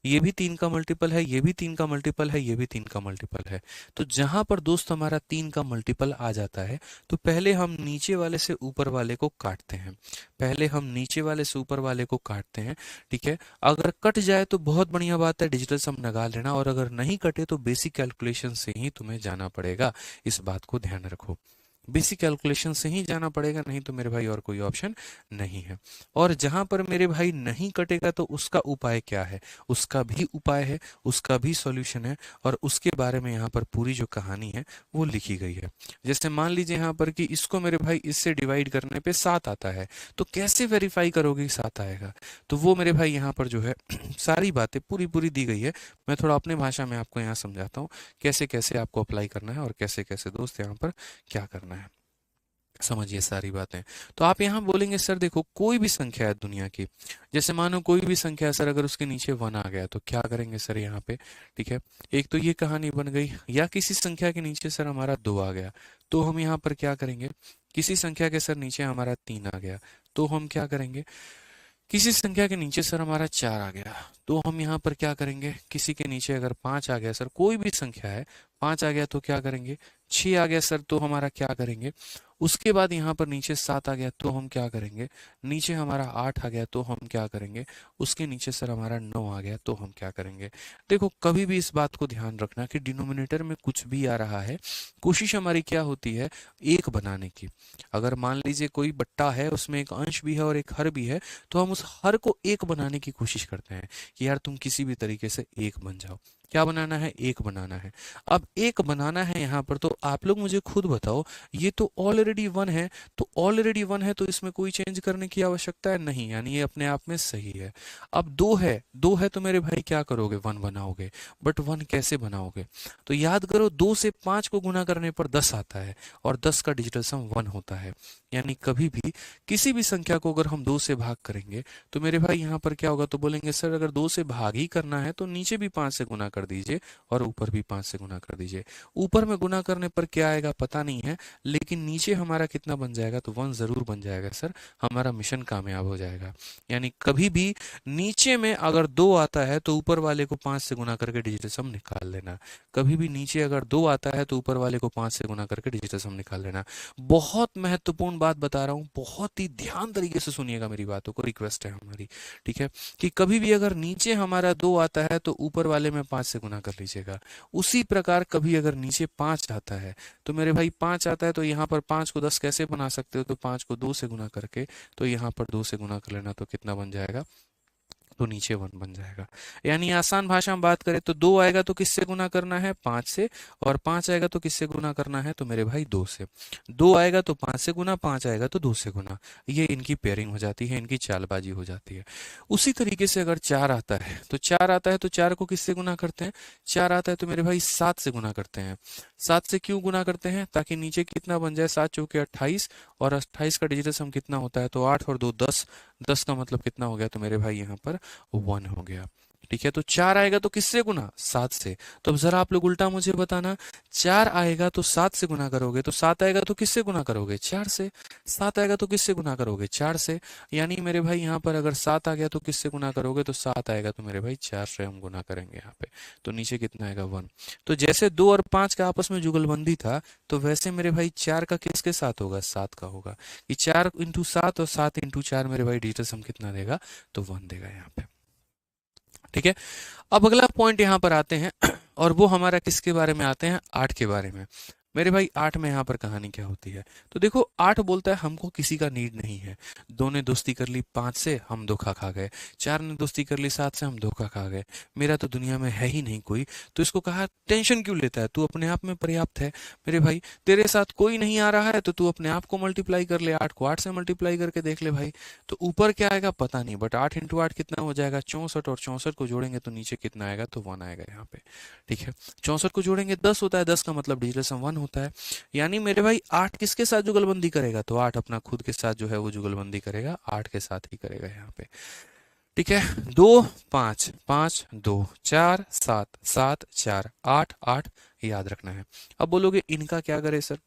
ये भी 3 का मल्टीपल है, ये भी 3 का मल्टीपल है, ये भी 3 का मल्टीपल है। तो जहां पर दोस्त हमारा 3 का मल्टीपल आ जाता है तो पहले हम नीचे वाले से ऊपर वाले को काटते हैं। पहले हम नीचे वाले से ऊपर वाले को काटते हैं। ठीक है। अगर कट जाए तो बहुत बढ़िया बात है, डिजिटल सम लगा लेना, और अगर नहीं कटे तो बेसिक कैलकुलेशन से ही तुम्हें जाना पड़ेगा। इस बात को ध्यान रखो, बेसिक कैलकुलेशन से ही जाना पड़ेगा, नहीं तो मेरे भाई और कोई ऑप्शन नहीं है। और जहां पर मेरे भाई नहीं कटेगा तो उसका उपाय क्या है? उसका भी उपाय है, उसका भी सॉल्यूशन है, और उसके बारे में यहाँ पर पूरी जो कहानी है वो लिखी गई है। जैसे मान लीजिए यहाँ पर कि इसको मेरे भाई इससे डिवाइड करने पे 7 आता है, तो कैसे वेरीफाई करोगे कि 7 आएगा? तो वो मेरे भाई यहाँ पर जो है सारी बातें पूरी पूरी दी गई है। मैं थोड़ा अपने भाषा में आपको यहाँ समझाता हूँ कैसे कैसे आपको अप्लाई करना है और कैसे कैसे दोस्त यहाँ पर क्या करना है। समझिए सारी बातें। तो आप यहाँ बोलेंगे सर देखो कोई भी संख्या है दुनिया की, जैसे मानो कोई भी संख्या है सर, अगर उसके नीचे 1 आ गया तो क्या करेंगे सर यहाँ पे? ठीक है, एक तो ये कहानी बन गई। या किसी संख्या के नीचे सर हमारा 2 आ गया तो हम यहाँ पर क्या करेंगे? किसी संख्या के सर नीचे हमारा 3 आ गया तो हम क्या करेंगे? किसी संख्या के नीचे सर हमारा 4 आ गया तो हम यहाँ पर क्या करेंगे? किसी के नीचे अगर 5 आ गया सर, कोई भी संख्या है 5 आ गया तो क्या करेंगे? 6 आ गया सर तो हमारा क्या करेंगे? उसके बाद यहाँ पर नीचे 7 आ गया तो हम क्या करेंगे, नीचे हमारा 8 आ गया तो हम क्या करेंगे, उसके नीचे सर हमारा 9 आ गया तो हम क्या करेंगे। देखो कभी भी इस बात को ध्यान रखना कि डिनोमिनेटर में कुछ भी आ रहा है, कोशिश हमारी क्या होती है, एक बनाने की। अगर मान लीजिए कोई बट्टा है, उसमें एक अंश भी है और एक हर भी है, तो हम उस हर को एक बनाने की कोशिश करते हैं कि यार तुम किसी भी तरीके से एक बन जाओ। क्या बनाना है, एक बनाना है। अब एक बनाना है यहाँ पर, तो आप लोग मुझे खुद बताओ, ये तो ऑलरेडी 1 है, तो ऑलरेडी 1 है तो इसमें कोई चेंज करने की आवश्यकता है नहीं, यानी ये अपने आप में सही है। अब 2 है, 2 है तो मेरे भाई क्या करोगे, 1 बनाओगे। बट 1 कैसे बनाओगे, तो याद करो 2 से 5 को गुना करने पर 10 आता है और 10 का डिजिटल सम 1 होता है। यानी कभी भी किसी भी संख्या को अगर हम 2 से भाग करेंगे तो मेरे भाई यहाँ पर क्या होगा, तो बोलेंगे सर अगर 2 से भाग ही करना है तो नीचे भी 5 से गुना कर दीजिए और ऊपर भी 5 से गुना कर दीजिए। ऊपर में गुना करने पर क्या आएगा पता नहीं है, लेकिन नीचे हमारा कितना बन जाएगा, तो 1 जरूर बन जाएगा सर, हमारा मिशन कामयाब हो जाएगा। यानी कभी भी नीचे में अगर 2 आता है तो ऊपर वाले को 5 से गुना करके डिजिटल सम निकाल लेना। कभी भी नीचे अगर 2 आता है तो ऊपर वाले को 5 से गुना करके डिजिटल सम निकाल लेना। बहुत महत्वपूर्ण बात बता रहा हूँ, बहुत ही ध्यान तरीके से सुनिएगा मेरी बातों को, रिक्वेस्ट है हमारी, ठीक है, कि कभी भी अगर नीचे हमारा 2 आता है तो ऊपर वाले में 5 से गुना कर लीजिएगा। उसी प्रकार कभी अगर नीचे 5 आता है तो मेरे भाई 5 आता है तो यहाँ पर 5 को 10 कैसे बना सकते हो, तो 5 को 2 से गुना करके, तो यहाँ पर 2 से गुना कर लेना, तो कितना बन जाएगा, तो नीचे 1 बन जाएगा। यानी आसान भाषा में बात करें तो 2 आएगा तो किससे गुना करना है, 5 से, और 5 आएगा तो किससे गुना करना है, तो मेरे भाई 2 से। 2 आएगा तो 5 से गुना, 5 आएगा तो 2 से गुना। ये इनकी पेयरिंग हो जाती है, इनकी चालबाजी हो जाती है। उसी तरीके से अगर 4 आता है तो 4 आता है तो 4 को किससे गुना करते हैं, 4 आता है तो मेरे भाई 7 से गुना करते हैं। 7 से क्यों गुना करते हैं, ताकि नीचे कितना बन जाए, 7 चौके 28, और 28 का डिजिटल सम कितना होता है, तो 8 और 2 10, 10 का मतलब कितना हो गया, तो मेरे भाई यहाँ पर 1 हो गया। ठीक है, तो 4 आएगा तो किससे गुना, 7 से। तो अब जरा आप लोग उल्टा मुझे बताना, 4 आएगा तो 7 से गुना करोगे, तो 7 आएगा तो किससे गुना करोगे, 4 से। 7 आएगा तो किससे गुना करोगे, 4 से। यानी मेरे भाई यहाँ पर अगर 7 आ गया तो किससे गुना करोगे, तो 7 आएगा तो मेरे भाई 4 से हम गुना करेंगे यहाँ पे, तो नीचे कितना आएगा, 1। तो जैसे 2 और 5 का आपस में जुगलबंदी था, तो वैसे मेरे भाई 4 का किसके साथ होगा, 7 का होगा, कि 4 इंटू 7 और 7 इंटू 4 मेरे भाई डिजिटल सम कितना देगा, तो 1 देगा यहाँ पे। ठीक है, अब अगला पॉइंट यहां पर आते हैं और वो हमारा किसके बारे में आते हैं, 8 के बारे में। मेरे भाई 8 में यहाँ पर कहानी क्या होती है, तो देखो 8 बोलता है हमको किसी का नीड नहीं है। 2 ने दोस्ती कर ली 5 से, हम धोखा खा गए। 4 ने दोस्ती कर ली 7 से, हम धोखा खा गए। मेरा तो दुनिया में है ही नहीं कोई, तो इसको कहा टेंशन क्यों लेता है, तू अपने आप में पर्याप्त है। मेरे भाई तेरे साथ कोई नहीं आ रहा है तो तू अपने आप को मल्टीप्लाई कर ले, 8 को 8 से मल्टीप्लाई करके देख ले भाई, तो ऊपर क्या आएगा पता नहीं, बट 8 इंटू 8 कितना हो जाएगा, 64, और 64 को जोड़ेंगे तो नीचे कितना आएगा, तो 1 आएगा यहाँ पे। ठीक है, 64 को जोड़ेंगे 10 होता है, 10 का मतलब डिजिटल सम 1 होता है। यानी मेरे भाई 8 किसके साथ जुगलबंदी करेगा, तो 8 अपना खुद के साथ जो है वो जुगलबंदी करेगा, 8 के साथ ही करेगा यहाँ पे। ठीक है, 2 5 5 2 4 7 7 4 8 8 याद रखना है। अब बोलोगे इनका क्या करे सर,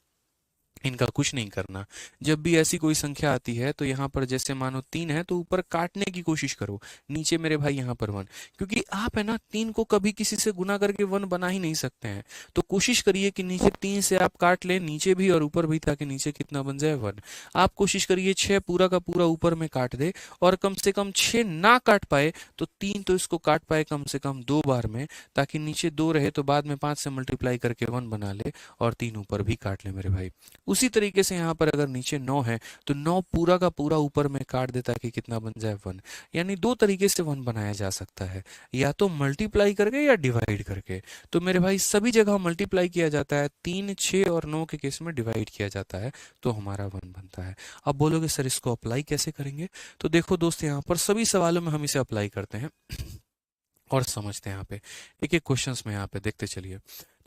इनका कुछ नहीं करना। जब भी ऐसी कोई संख्या आती है तो यहाँ पर जैसे मानो 3 है तो ऊपर काटने की कोशिश करो, नीचे मेरे भाई यहाँ पर 1, क्योंकि आप है ना 3 को कभी किसी से गुना करके 1 बना ही नहीं सकते हैं। तो कोशिश करिए कि नीचे 3 से आप काट लें, नीचे भी और ऊपर भी, ताकि नीचे कितना बन जाए, 1। आप कोशिश करिए 6 पूरा का पूरा ऊपर में काट दे, और कम से कम 6 ना काट पाए तो 3 तो इसको काट पाए कम से कम 2 बार में, ताकि नीचे 2 रहे तो बाद में 5 से मल्टीप्लाई करके 1 बना ले, और 3 ऊपर भी काट ले मेरे भाई। उसी तरीके से यहाँ पर अगर नीचे 9 है तो 9 पूरा का पूरा ऊपर में काट देता है कि कितना बन जाए, 1। यानी 2 तरीके से 1 बनाया जा सकता है, या तो मल्टीप्लाई करके या डिवाइड करके। तो मेरे भाई सभी जगह मल्टीप्लाई किया जाता है, 3 6 और 9 के केस में डिवाइड किया जाता है, तो हमारा 1 बनता है। अब बोलोगे सर इसको अप्लाई कैसे करेंगे, तो देखो दोस्त यहाँ पर सभी सवालों में हम इसे अप्लाई करते हैं और समझते हैं। यहाँ पे एक एक क्वेश्चंस में यहाँ पे देखते चलिए।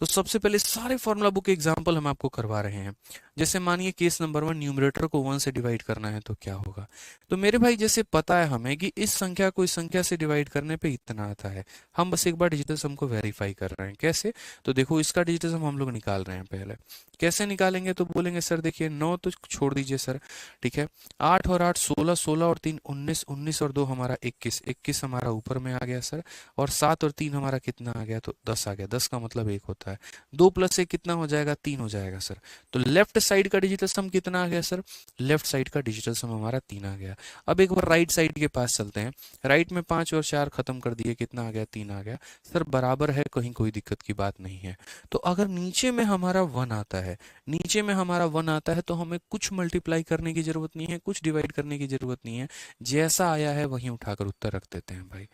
तो सबसे पहले सारे फॉर्मूला बुक एग्जांपल हम आपको करवा रहे हैं। जैसे मानिए केस नंबर 1, न्यूमरेटर को 1 से डिवाइड करना है तो क्या होगा। तो मेरे भाई जैसे पता है हमें कि इस संख्या को इस संख्या से डिवाइड करने पे इतना आता है, हम बस एक बार डिजिटल सम को वेरीफाई कर रहे हैं। कैसे, तो देखो इसका डिजिटल सम हम लोग निकाल रहे हैं। पहले कैसे निकालेंगे, तो बोलेंगे सर देखिए 9 तो छोड़ दीजिए सर, ठीक है, 8 और 8 16, 16 और 3 19, 19 और 2 हमारा 21, 21 हमारा ऊपर में आ गया सर, और 7 और 3 हमारा कितना आ गया, तो 10 आ गया। 10 का मतलब 1 होता है। है। 2 + 1 कितना हो जाएगा, 3 हो जाएगा सर। तो लेफ्ट साइड का डिजिटल सम कितना आ गया सर, लेफ्ट साइड का डिजिटल सम हमारा 3 आ गया। अब एक बार राइट साइड के पास चलते हैं। राइट में 5 और 4 खत्म कर दिए, कितना आ गया, 3 आ गया सर, बराबर है, कहीं कोई दिक्कत की बात नहीं है। तो अगर नीचे में हमारा 1 आता है, नीचे में हमारा 1 आता है, तो हमें कुछ मल्टीप्लाई करने की जरूरत नहीं है, कुछ डिवाइड करने की जरूरत नहीं है, जैसा आया है वहीं उठाकर उत्तर रख देते हैं भाई।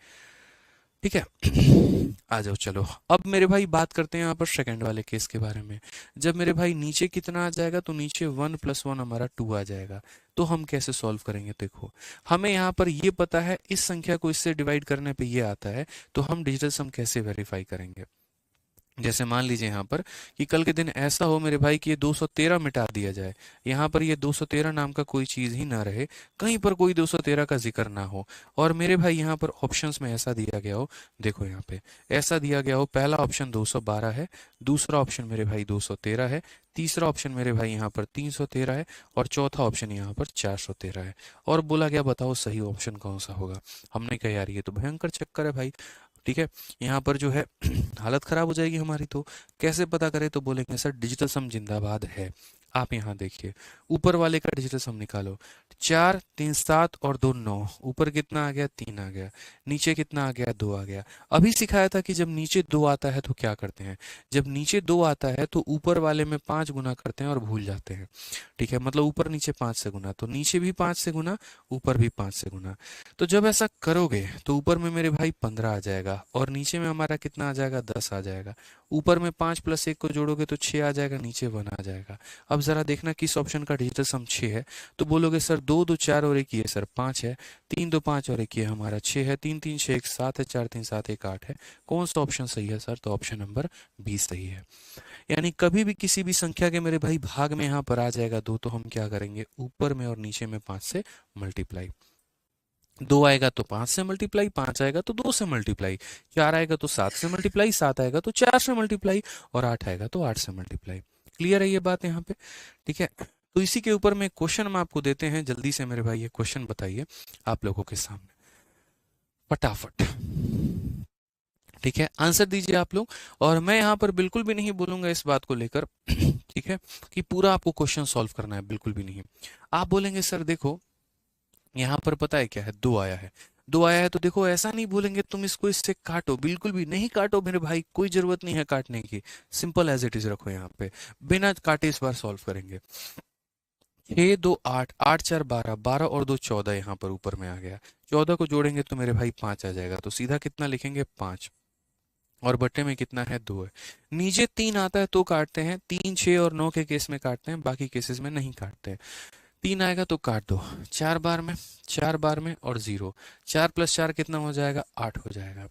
ठीक है। आ जाओ चलो, अब मेरे भाई बात करते हैं यहाँ पर सेकंड वाले केस के बारे में। जब मेरे भाई नीचे कितना आ जाएगा, तो नीचे 1 + 1 हमारा 2 आ जाएगा। तो हम कैसे सॉल्व करेंगे, देखो हमें यहाँ पर ये पता है, इस संख्या को इससे डिवाइड करने पे ये आता है, तो हम डिजिटल सम कैसे वेरीफाई करेंगे। जैसे मान लीजिए यहाँ पर कि कल के दिन ऐसा हो मेरे भाई कि ये 213 मिटा दिया जाए, यहाँ पर ये 213 नाम का कोई चीज ही ना रहे, कहीं पर कोई 213 का जिक्र ना हो, और मेरे भाई यहाँ पर ऑप्शंस में ऐसा दिया गया हो, देखो यहाँ पे ऐसा दिया गया हो, पहला ऑप्शन 212 है, दूसरा ऑप्शन मेरे भाई 213 है, तीसरा ऑप्शन मेरे भाई यहाँ पर 313 है, और चौथा ऑप्शन यहाँ पर 413 है, और बोला गया बताओ सही ऑप्शन कौन सा होगा। हमने कहा यार ये तो भयंकर चक्कर है भाई। ठीक है, यहाँ पर जो है हालत खराब हो जाएगी हमारी। तो कैसे पता करें, तो बोलेंगे सर डिजिटल सम जिंदाबाद है। आप यहाँ देखिए, ऊपर वाले का डिजिटल सम निकालो, 4 3 7 और 2 9, ऊपर कितना आ गया, 3 आ गया, नीचे कितना आ गया, 2 आ गया। अभी सिखाया था कि जब नीचे 2 आता है तो क्या करते हैं, जब नीचे 2 आता है तो ऊपर वाले में 5 गुना करते हैं और भूल जाते हैं। ठीक है, मतलब ऊपर नीचे 5 से गुना, तो नीचे भी 5 से गुना, ऊपर भी 5 से गुना। तो जब ऐसा करोगे तो ऊपर में मेरे भाई 15 आ जाएगा, और नीचे में हमारा कितना आ जाएगा, 10 आ जाएगा। ऊपर में 5 + 1 को जोड़ोगे तो 6 आ जाएगा, नीचे 1 आ जाएगा। अब जरा देखना किस ऑप्शन का डिजिटल सम 6 है, तो बोलोगे सर 2 2 4 और 1 ये सर 5 है, 3 2 5 और 1 ये हमारा 6 है, 3 3 6 1 7 है, 4 3 7 1 8 है। कौन सा ऑप्शन सही है सर, तो ऑप्शन नंबर 20 सही है। यानी कभी भी किसी भी संख्या के मेरे भाई भाग में यहाँ पर आ जाएगा 2, तो हम क्या करेंगे, ऊपर में और नीचे में 5 से मल्टीप्लाई। 2 आएगा तो 5 से मल्टीप्लाई, 5 आएगा तो 2 से मल्टीप्लाई, 4 आएगा तो 7 से मल्टीप्लाई, 7 आएगा तो 4 से मल्टीप्लाई, और 8 आएगा तो 8 से मल्टीप्लाई। क्लियर है ये बात यहाँ पे। ठीक है, तो इसी के ऊपर में क्वेश्चन हम आपको देते हैं, जल्दी से मेरे भाई ये क्वेश्चन बताइए आप लोगों के सामने फटाफट। ठीक है, आंसर दीजिए आप लोग, और मैं यहाँ पर बिल्कुल भी नहीं बोलूंगा इस बात को लेकर ठीक है, कि पूरा आपको क्वेश्चन सॉल्व करना है, बिल्कुल भी नहीं। आप बोलेंगे सर देखो यहाँ पर पता है क्या है, 2 आया है, 2 आया है, तो देखो ऐसा नहीं बोलेंगे तुम इसको इससे काटो, बिल्कुल भी नहीं काटो मेरे भाई, कोई जरूरत नहीं है काटने की, सिंपल एज इट इज रखो यहाँ पे, बिना काटे इस बार सॉल्व करेंगे। 6 2 8, 8 4 12, 12 और 2 14 यहाँ पर ऊपर में आ गया, 14 को जोड़ेंगे तो मेरे भाई 5 आ जाएगा, तो सीधा कितना लिखेंगे 5, और बट्टे में कितना है 2 है। नीचे 3 आता है तो काटते हैं, 3 6 और 9 के केस में काटते हैं, बाकी केसेस में नहीं काटते हैं। 3 आएगा तो काट दो, 4 बार में, 4 बार में और 0, 4 + 4 कितना हो जाएगा, 8 हो जाएगा।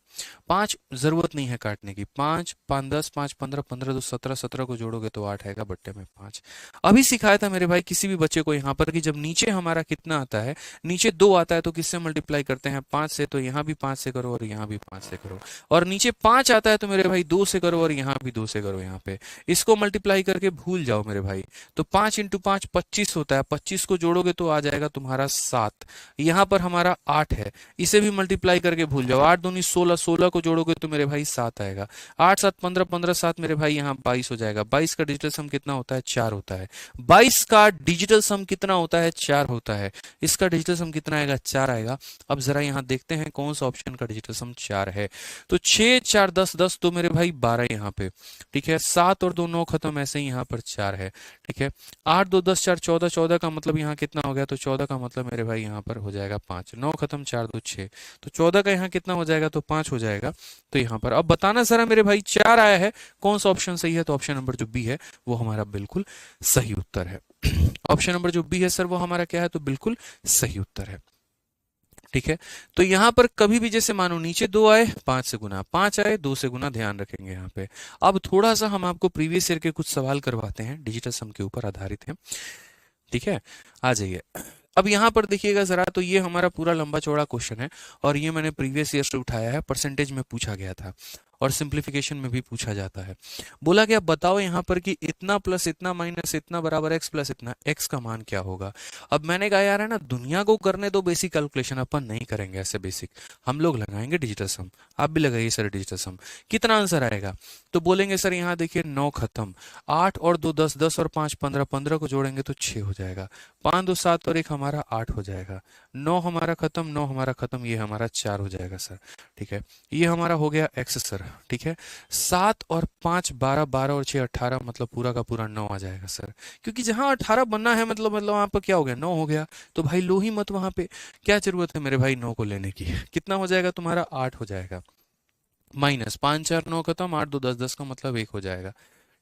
5 जरूरत नहीं है काटने की, 5 5 10 5 15 15 2 17, 17 को जोड़ोगे तो 8 आएगा, बट्टे में 5। अभी सिखाया था मेरे भाई किसी भी बच्चे को यहाँ पर कि जब नीचे हमारा कितना आता है, नीचे 2 आता है तो किससे मल्टीप्लाई करते हैं, 5 से, तो यहाँ भी 5 से करो और यहाँ भी 5 से करो, और नीचे 5 आता है तो मेरे भाई 2 से करो और यहाँ भी 2 से करो, यहाँ पे इसको मल्टीप्लाई करके भूल जाओ मेरे भाई। तो 5 × 5 25 होता है, 25 को जोड़ोगे तो आ जाएगा तुम्हारा 7, यहाँ पर हमारा 8 है, इसे भी मल्टीप्लाई करके भूल जाओ, 8 दूनी 16, 16 को जोड़ोगे तो मेरे भाई 7 आएगा, 8 7 15, 15 7 मेरे भाई यहाँ 22 हो जाएगा। 22 का डिजिटल सम कितना होता है, 4 होता है। 22 का डिजिटल सम कितना होता है, 4 होता है। इसका डिजिटल सम कितना आएगा, 4 आएगा। अब जरा यहाँ देखते हैं कौन सा ऑप्शन का डिजिटल सम 4 है, तो 6 4 10 10, तो मेरे भाई 12 यहाँ पे। ठीक है, 7 और 2 9 खत्म, ऐसे ही यहाँ पर 4 है। ठीक है, 8 2 10 4 14, 14 का मतलब यहाँ कितना हो गया, तो 14 का मतलब मेरे भाई यहाँ पर हो जाएगा 5, 9 खत्म, 4 2 6, तो 14 का यहाँ कितना हो जाएगा, तो 5 हो जाएगा। तो यहाँ पर अब बताना जरा मेरे भाई 4 आया है, कौन सा ऑप्शन सही है, तो ऑप्शन नंबर जो बी है वो हमारा बिल्कुल सही उत्तर है। ऑप्शन नंबर जो बी है सर वो हमारा क्या है, तो बिल्कुल सही उत्तर है। ठीक है, तो यहाँ पर कभी भी जैसे मानो नीचे 2 आए 5 से गुना, 5 आए 2 से गुना, ध्यान रखेंगे यहाँ पे। अब थोड़ा सा हम आपको प्रीवियस ईयर के कुछ सवाल करवाते हैं, डिजिटल सम के ऊपर आधारित है। ठीक है, आ जाइए। अब यहाँ पर देखिएगा जरा, तो ये हमारा पूरा लंबा चौड़ा क्वेश्चन है, और ये मैंने प्रीवियस ईयर से उठाया है, परसेंटेज में पूछा गया था। और सिंप्लीफिकेशन में भी पूछा जाता है। बोला कि अब बताओ यहाँ पर कि इतना प्लस इतना माइनस इतना बराबर एक्स प्लस इतना, एक्स का मान क्या होगा। अब मैंने कहा यार है ना, दुनिया को करने दो बेसिक कैलकुलेशन, अपन नहीं करेंगे ऐसे बेसिक, हम लोग लगाएंगे डिजिटल सम। आप भी लगाइए सर डिजिटल सम। कितना आंसर आएगा, तो बोलेंगे सर यहाँ देखिए 9 खत्म, 8 और 2 10, 10 और 5 15, 15 को जोड़ेंगे तो 6 हो जाएगा, 5 2 7 और 1 हमारा 8 हो जाएगा, 9 हमारा खत्म, 9 हमारा खत्म, ये हमारा 4 हो जाएगा सर। ठीक है, ये हमारा हो गया एक्स सर। ठीक है, 7 और 5 12, 12 और 6 18, मतलब पूरा का पूरा 9 आ जाएगा सर। क्योंकि जहां 18 बनना है मतलब वहां पर क्या हो गया, 9 हो गया, तो भाई लो ही मत वहां पे, क्या जरूरत है मेरे भाई 9 को लेने की। कितना हो जाएगा तुम्हारा, 8 हो जाएगा, माइनस 5 4 9 खत्म, 8 2 10, 10 का मतलब 1 हो जाएगा।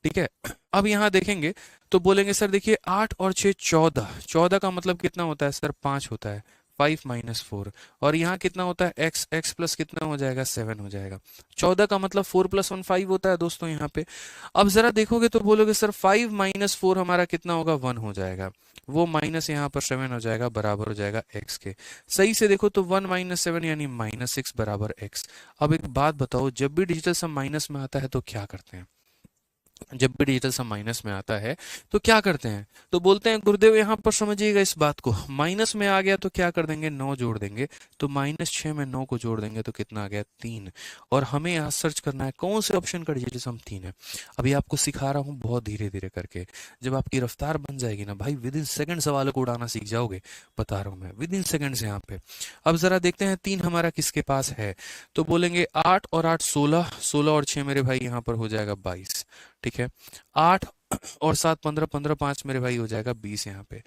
ठीक है, अब यहाँ देखेंगे तो बोलेंगे सर देखिए 8 और 6 14, 14 का मतलब कितना होता है सर, 5 होता है, 5 माइनस 4, और यहाँ कितना होता है एक्स, एक्स प्लस कितना हो जाएगा 7 हो जाएगा, 14 का मतलब 4 प्लस 1 5 होता है दोस्तों यहाँ पे। अब जरा देखोगे तो बोलोगे सर 5 माइनस 4 हमारा कितना होगा, 1 हो जाएगा, वो माइनस यहाँ पर 7 हो जाएगा, बराबर हो जाएगा एक्स के। सही से देखो तो 1 माइनस 7 यानी माइनस 6 बराबर एक्स। अब एक बात बताओ, जब भी डिजिटल सम माइनस में आता है तो क्या करते हैं, जब भी डिजिटल सम माइनस में आता है तो क्या करते हैं, तो बोलते हैं गुरुदेव यहाँ पर समझिएगा इस बात को, माइनस में आ गया तो क्या कर देंगे, 9 जोड़ देंगे, तो माइनस 6 में 9 को जोड़ देंगे तो कितना आ गया, 3। और हमें यहाँ सर्च करना है कौन से ऑप्शन का डिजिटल सम 3 है। अभी आपको सिखा रहा हूँ बहुत धीरे धीरे करके, जब आपकी रफ्तार बन जाएगी ना भाई, विद इन सेकंड सवालों को उड़ाना सीख जाओगे, बता रहा हूँ मैं, विद इन सेकंड्स यहाँ पे। अब जरा देखते हैं 3 हमारा किसके पास है, तो बोलेंगे 8 और 8 16, 16 और 6 मेरे भाई यहाँ पर हो जाएगा 22। ठीक है, 8 और 7 15, 15 5 मेरे भाई हो जाएगा 20 यहाँ पे,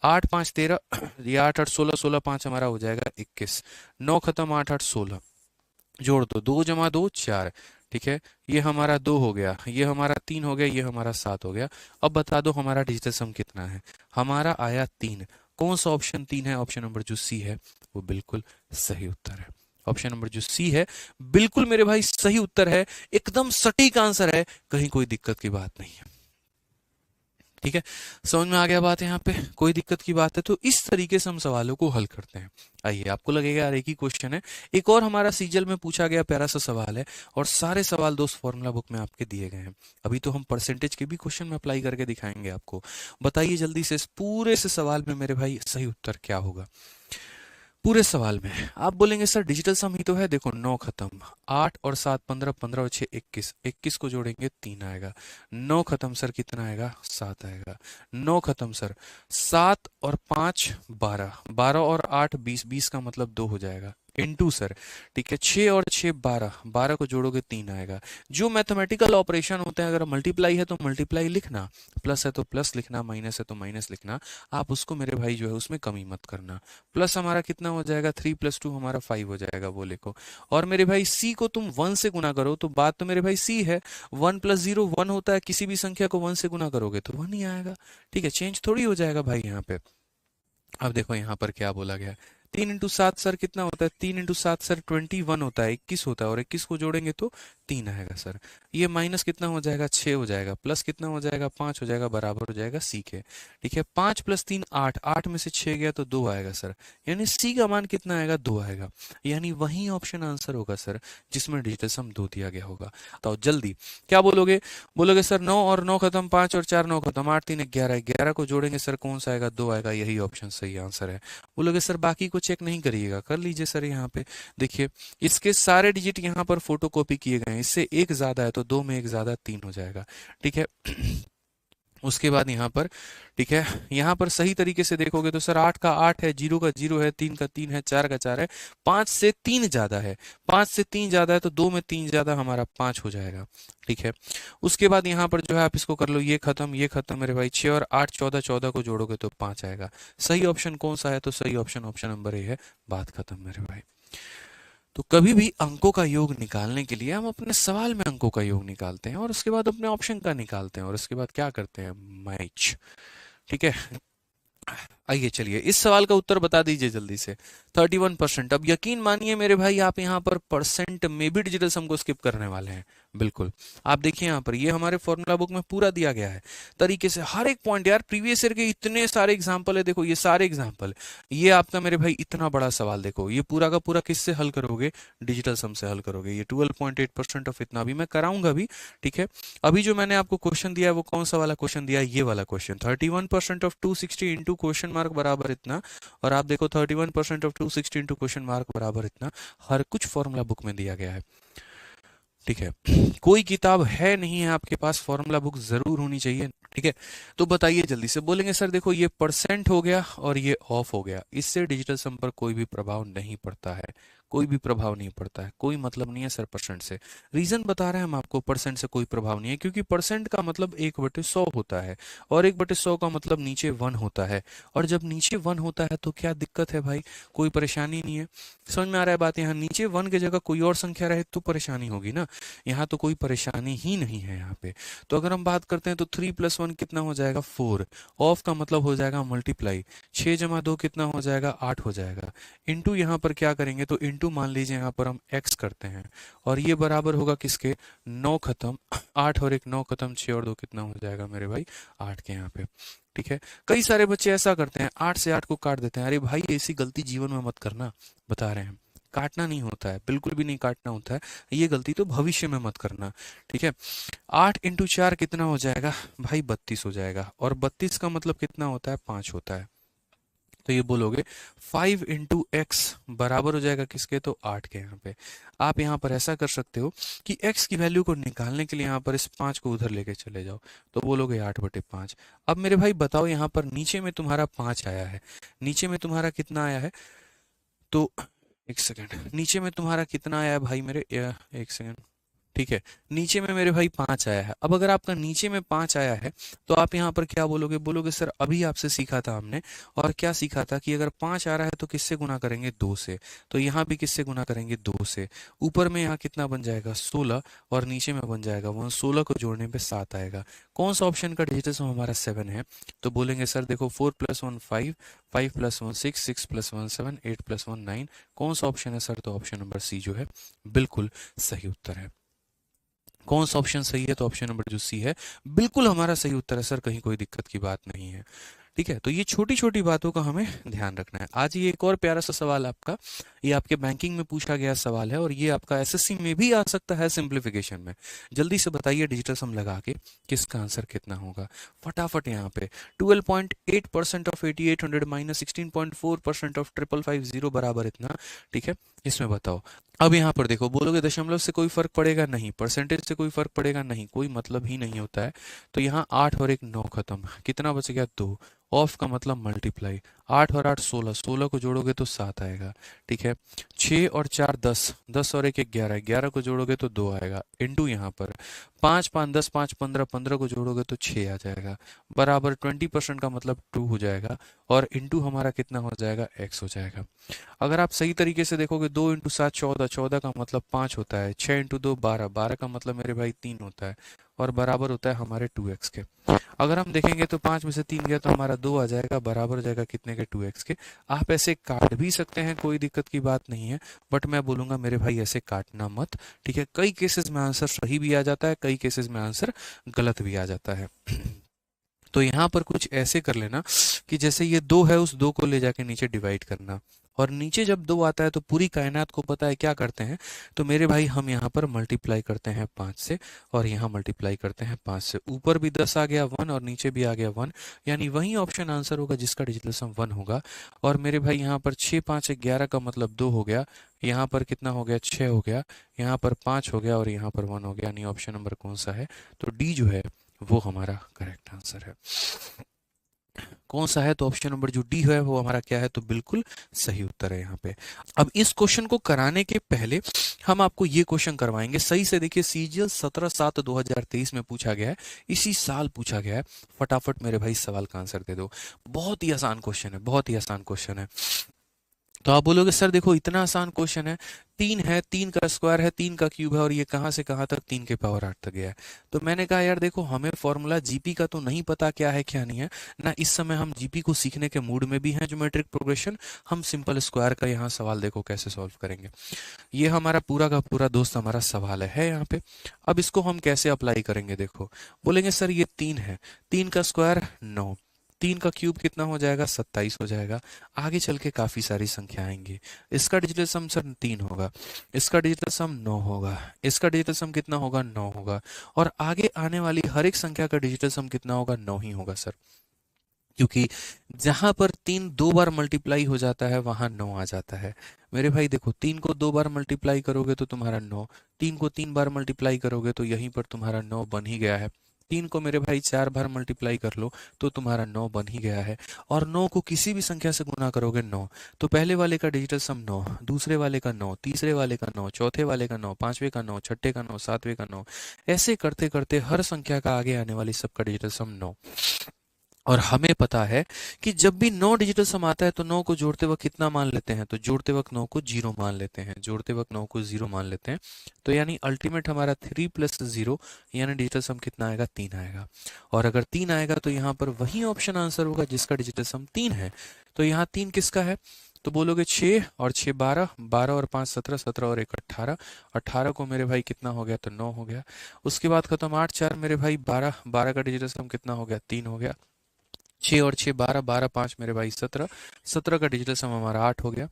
8 5 13, ये 8 8 16, 16 5 हमारा हो जाएगा 21, 9 खत्म, 8 8 16, जोड़ दो, 2 जमा 2 4। ठीक है, ये हमारा 2 हो गया, ये हमारा 3 हो गया, ये हमारा 7 हो गया। अब बता दो हमारा डिजिटल सम कितना है, हमारा आया 3। कौन सा ऑप्शन 3 है, ऑप्शन नंबर जो सी है वो बिल्कुल सही उत्तर है। ऑप्शन नंबर जो सी है बिल्कुल मेरे भाई सही उत्तर है, एकदम सटीक आंसर है, कहीं कोई दिक्कत की बात नहीं है। ठीक है, समझ में आ गया बात, यहाँ पे कोई दिक्कत की बात है, तो इस तरीके से हम सवालों को हल करते हैं। आइए, आपको लगेगा यार एक ही क्वेश्चन है, एक और हमारा सीजल में पूछा गया प्यारा सा सवाल है, और सारे सवाल दोस्त फॉर्मूला बुक में आपके दिए गए हैं। अभी तो हम परसेंटेज के भी क्वेश्चन में अप्लाई करके दिखाएंगे आपको। बताइए जल्दी से, इस पूरे से सवाल में मेरे भाई सही उत्तर क्या होगा। पूरे सवाल में आप बोलेंगे सर डिजिटल सम ही तो है, देखो 9 खत्म, 8 और 7 15, 15 और 6 21, 21 को जोड़ेंगे 3 आएगा, 9 खत्म सर कितना आएगा, 7 आएगा, 9 खत्म सर 7 और 5 12, 12 और 8 20, 20 का मतलब 2 हो जाएगा, इनटू सर। ठीक है, 6 और 6 12, 12 को जोड़ोगे 3 आएगा। जो मैथमेटिकल ऑपरेशन होते हैं, अगर मल्टीप्लाई है तो मल्टीप्लाई लिखना, प्लस है तो प्लस लिखना, माइनस है तो माइनस लिखना, आप उसको मेरे भाई जो है उसमें कमी मत करना। प्लस हमारा कितना हो जाएगा, 3 + 2 हमारा 5 हो जाएगा, वो लिखो। और मेरे भाई सी को तुम 1 से गुना करो, तो बात तो मेरे भाई सी है, 1 + 0 1 होता है, किसी भी संख्या को 1 से गुना करोगे तो 1 ही आएगा। ठीक है, चेंज थोड़ी हो जाएगा भाई यहाँ पे। अब देखो यहाँ पर क्या बोला गया, 3 × 7 सर कितना होता है, 3 × 7 सर 21 होता है, 21 होता है, और 21 को जोड़ेंगे तो 3 आएगा सर। ये माइनस कितना हो जाएगा, 6 हो जाएगा, प्लस कितना हो जाएगा, 5 हो जाएगा, बराबर हो जाएगा सी के। ठीक है, 5 + 3 8, 8 में से 6 गया तो 2 आएगा सर, यानी सी का मान कितना आएगा, 2 आएगा, यानी वही ऑप्शन आंसर होगा सर जिसमें डिजिटल सम 2 दिया गया होगा। तो जल्दी क्या बोलोगे, बोलोगे सर 9 और 9 खत्म, 5 और 4 9 खत्म, 8 3 11, 11 को जोड़ेंगे सर कौन सा आएगा, 2 आएगा, यही ऑप्शन सही आंसर है। बोलोगे सर बाकी को चेक नहीं करिएगा, कर लीजिए सर। यहाँ पे देखिए इसके सारे डिजिट यहाँ पर फोटोकॉपी किए गए हैं, इससे एक ज्यादा है तो 2 में एक ज्यादा 3 हो जाएगा। ठीक है, उसके बाद यहाँ पर, ठीक है, यहाँ पर सही तरीके से देखोगे तो सर 8 का 8 है, 0 का 0 है, 3 का 3 है, 4 का 4 है, 5 से 3 ज्यादा है, 5 से 3 ज्यादा है तो 2 में 3 ज्यादा हमारा 5 हो जाएगा। ठीक है, उसके बाद यहाँ पर जो है आप इसको कर लो, ये खत्म मेरे भाई, 6 और 8 14, 14 को जोड़ोगे तो 5 आएगा। सही ऑप्शन कौन सा है, तो सही ऑप्शन ऑप्शन नंबर ए है, बात खत्म मेरे भाई। तो कभी भी अंकों का योग निकालने के लिए हम अपने सवाल में अंकों का योग निकालते हैं, और उसके बाद अपने ऑप्शन का निकालते हैं, और उसके बाद क्या करते हैं, मैच। ठीक है, आइए चलिए इस सवाल का उत्तर बता दीजिए जल्दी से। 31%। अब यकीन मानिए मेरे भाई आप यहाँ पर परसेंट में भी डिजिटल सम को स्किप करने वाले हैं। बिल्कुल आप देखिए यहाँ पर ये हमारे फॉर्मूला बुक में पूरा दिया गया है तरीके से हर एक पॉइंट। यार प्रीवियस ईयर के इतने सारे एग्जाम्पल है, देखो ये सारे एग्जाम्पल। ये आपका मेरे भाई इतना बड़ा सवाल देखो, ये पूरा का पूरा किससे हल करोगे? डिजिटल सम से हल करोगे। ये 12.8% ऑफ इतना भी मैं कराऊंगा भी, ठीक है। अभी जो मैंने आपको क्वेश्चन दिया है वो कौन सा वाला क्वेश्चन दिया है? ये वाला question. 31% of 260 into question mark बराबर इतना, और आप देखो 31% ऑफ 260 इंटू क्वेश्चन मार्क बराबर इतना, हर कुछ फॉर्मूला बुक में दिया गया है, ठीक है। कोई किताब है नहीं है आपके पास, फॉर्मूला बुक जरूर होनी चाहिए, ठीक है। तो बताइए जल्दी से। बोलेंगे सर देखो ये परसेंट हो गया और ये ऑफ हो गया, इससे डिजिटल सम पर कोई भी प्रभाव नहीं पड़ता है, कोई भी प्रभाव नहीं पड़ता है, कोई मतलब नहीं है सर परसेंट से। रीजन बता रहे हैं हम आपको, परसेंट से कोई प्रभाव नहीं है, क्योंकि परसेंट का मतलब 1/100 होता है, और 1/100 का मतलब नीचे 1 होता है, और जब नीचे 1 होता है तो क्या दिक्कत है भाई? कोई परेशानी नहीं है। समझ में आ रहा है बात? यहाँ नीचे 1 की जगह कोई और संख्या रहे तो परेशानी होगी ना, यहाँ तो कोई परेशानी ही नहीं है यहाँ पे। तो अगर हम बात करते हैं तो 3 + 1 कितना हो जाएगा? 4। ऑफ का मतलब हो जाएगा मल्टीप्लाई, 6 + 2 कितना हो जाएगा? 8 हो जाएगा। इंटू यहाँ पर क्या करेंगे? तो इंटू मान लीजिए यहाँ पर हम x करते हैं, और ये बराबर होगा किसके? 9 खत्म 8 और 1 9 खत्म 6 और 2 कितना हो जाएगा मेरे भाई? 8 के यहाँ पे, ठीक है। कई सारे बच्चे ऐसा करते हैं 8 से 8 को काट देते हैं। अरे भाई ऐसी गलती जीवन में मत करना, बता रहे हैं। काटना नहीं होता है, बिल्कुल भी नहीं काटना होता है, ये गलती तो भविष्य में मत करना, ठीक है। 8 × 4 कितना हो जाएगा भाई? 32 हो जाएगा, और 32 का मतलब कितना होता है? 5 होता है। तो ये बोलोगे 5 × x बराबर हो जाएगा किसके? तो 8 के। यहाँ पे आप यहाँ पर ऐसा कर सकते हो कि x की वैल्यू को निकालने के लिए यहाँ पर इस 5 को उधर लेके चले जाओ, तो बोलोगे 8/5। अब मेरे भाई बताओ यहाँ पर नीचे में तुम्हारा 5 आया है, नीचे में तुम्हारा कितना आया है? तो एक सेकेंड, नीचे में तुम्हारा कितना आया है भाई मेरे? एक सेकेंड, ठीक है। नीचे में मेरे भाई 5 आया है। अब अगर आपका नीचे में 5 आया है तो आप यहाँ पर क्या बोलोगे? बोलोगे सर अभी आपसे सीखा था हमने, और क्या सीखा था कि अगर 5 आ रहा है तो किससे गुना करेंगे? 2 से। तो यहाँ भी किससे गुना करेंगे? 2 से। ऊपर में यहाँ कितना बन जाएगा? 16, और नीचे में बन जाएगा 1। 16 को जोड़ने पे 7 आएगा। कौन सा ऑप्शन का डिजिटल सम हमारा 7 है? तो बोलेंगे सर देखो 4 + 1 5, 5 + 1 6, 6 + 1 7, 8 + 1 9। कौन सा ऑप्शन है सर? तो ऑप्शन नंबर सी जो है बिल्कुल सही उत्तर है। कौन सा ऑप्शन सही है? तो ऑप्शन नंबर जो सी है बिल्कुल हमारा सही उत्तर है सर, कहीं कोई दिक्कत की बात नहीं है, ठीक है। तो ये छोटी छोटी बातों का हमें ध्यान रखना है। आज ये एक और प्यारा सा सवाल आपका, ये आपके बैंकिंग में पूछा गया सवाल है, और ये आपका एसएससी में भी आ सकता है सिंप्लीफिकेशन में। जल्दी से बताइए डिजिटल सम लगा के किसका आंसर कितना होगा फटाफट। यहाँ पे 12.8% ऑफ 8800 माइनस 16.4% ऑफ 5550 बराबर इतना, ठीक है। इसमें बताओ। अब यहाँ पर देखो, बोलोगे दशमलव से कोई फर्क पड़ेगा? नहीं। परसेंटेज से कोई फर्क पड़ेगा? नहीं, कोई मतलब ही नहीं होता है। तो यहाँ 8 और 1 9 खत्म, कितना बच गया? 2। ऑफ का मतलब मल्टीप्लाई, 8 और 8 16, 16 को जोड़ोगे तो 7 आएगा, ठीक है। 6 और 4 10, 10 और 1 11, 11 को जोड़ोगे तो 2 आएगा। इंटू यहाँ पर 5 5 10 5 15, 15 को जोड़ोगे तो 6 आ जाएगा, बराबर 20% का मतलब 2 हो जाएगा, और इंटू हमारा कितना हो जाएगा? x हो जाएगा। अगर आप सही तरीके से देखोगे 2 × 7 14, 14 का मतलब 5 होता है, 6 × 2 12, 12 का मतलब मेरे भाई 3 होता है, और बराबर होता है हमारे 2x के। अगर हम देखेंगे तो 5 में से 3 गया तो हमारा 2 आ जाएगा, बराबर हो जाएगा कितने के? 2x के। आप ऐसे काट भी सकते हैं, कोई दिक्कत की बात नहीं है, बट मैं बोलूंगा मेरे भाई ऐसे काटना मत, ठीक है। कई केसेस में आंसर सही भी आ जाता है, कई केसेस में आंसर गलत भी आ जाता है। तो यहाँ पर कुछ ऐसे कर लेना कि जैसे ये 2 है, उस 2 को ले जाके नीचे डिवाइड करना, और नीचे जब 2 आता है तो पूरी कायनात को पता है क्या करते हैं, तो मेरे भाई हम यहाँ पर मल्टीप्लाई करते हैं 5 से, और यहाँ मल्टीप्लाई करते हैं 5 से। ऊपर भी 10 आ गया 1, और नीचे भी आ गया 1, यानी वही ऑप्शन आंसर होगा जिसका डिजिटल सम 1 होगा। और मेरे भाई यहाँ पर 6 5 11 का मतलब 2 हो गया, यहाँ पर कितना हो गया? 6 हो गया, यहाँ पर 5 हो गया, और यहाँ पर 1 हो गया, यानी ऑप्शन नंबर कौन सा है? तो डी जो है वो हमारा करेक्ट आंसर है। कौन सा है? तो ऑप्शन नंबर जो डी है वो हमारा क्या है? तो बिल्कुल सही उत्तर है यहाँ पे। अब इस क्वेश्चन को कराने के पहले हम आपको ये क्वेश्चन करवाएंगे, सही से देखिए। सीजीएल 17/7/2023 में पूछा गया है, इसी साल पूछा गया है। फटाफट मेरे भाई सवाल का आंसर दे दो। बहुत ही आसान क्वेश्चन है, बहुत ही आसान क्वेश्चन है। तो आप बोलोगे सर देखो इतना आसान क्वेश्चन है, 3 है, 3 का स्क्वायर है, 3 का क्यूब है, और ये कहाँ से कहाँ तक 3 के पावर 8 तक गया है। तो मैंने कहा यार देखो हमें फॉर्मूला जीपी का तो नहीं पता क्या है क्या नहीं है ना, इस समय हम जीपी को सीखने के मूड में भी हैं, ज्योमेट्रिक प्रोग्रेशन। हम सिंपल स्क्वायर का यहाँ सवाल देखो कैसे सॉल्व करेंगे। ये हमारा पूरा का पूरा दोस्त हमारा सवाल है यहाँ पे। अब इसको हम कैसे अप्लाई करेंगे, देखो बोलेंगे सर ये 3 है, 3 का स्क्वायर 9, 3 का क्यूब कितना हो जाएगा, 27 हो जाएगा। आगे चल के काफी सारी संख्या आएंगी। इसका डिजिटल सम सर 3 होगा, इसका डिजिटल सम 9 होगा, इसका डिजिटल सम कितना होगा, 9 होगा, और आगे आने वाली हर एक संख्या का डिजिटल सम कितना होगा, 9 ही होगा सर। क्योंकि जहां पर 3 दो बार मल्टीप्लाई हो जाता है वहां 9 आ जाता है। मेरे भाई देखो 3 को 2 बार मल्टीप्लाई करोगे तो तुम्हारा 9, 3 को 3 बार मल्टीप्लाई करोगे तो यहीं पर तुम्हारा 9 बन ही गया है। 3 को मेरे भाई 4 बार मल्टीप्लाई कर लो तो तुम्हारा 9 बन ही गया है। और 9 को किसी भी संख्या से गुना करोगे 9, तो पहले वाले का डिजिटल सम 9, दूसरे वाले का 9, तीसरे वाले का 9, चौथे वाले का 9, पांचवे का 9, छठे का 9, सातवें का 9, ऐसे करते करते हर संख्या का आगे आने वाली सबका डिजिटल सम 9। और हमें पता है कि जब भी 9 डिजिटल सम आता है तो 9 को जोड़ते वक्त कितना मान लेते हैं, तो जोड़ते वक्त 9 को 0 मान लेते हैं, जोड़ते वक्त 9 को 0 मान लेते हैं। तो यानी अल्टीमेट हमारा 3 + 0 यानी डिजिटल सम कितना आएगा, 3 आएगा। और अगर 3 आएगा तो यहाँ पर वही ऑप्शन आंसर होगा जिसका डिजिटल सम 3 है। तो यहाँ 3 किसका है, तो बोलोगे 6 और 6 12, 12 और 5 17, 17 और 1 18, 18 को मेरे भाई कितना हो गया, तो 9 हो गया। उसके बाद खत्म, 8 4 मेरे भाई 12, 12 का डिजिटल सम कितना हो गया, 3 हो गया। 6 और 6 12, 12 5 मेरे भाई 17, 17 का डिजिटल सम हमारा 8 हो गया।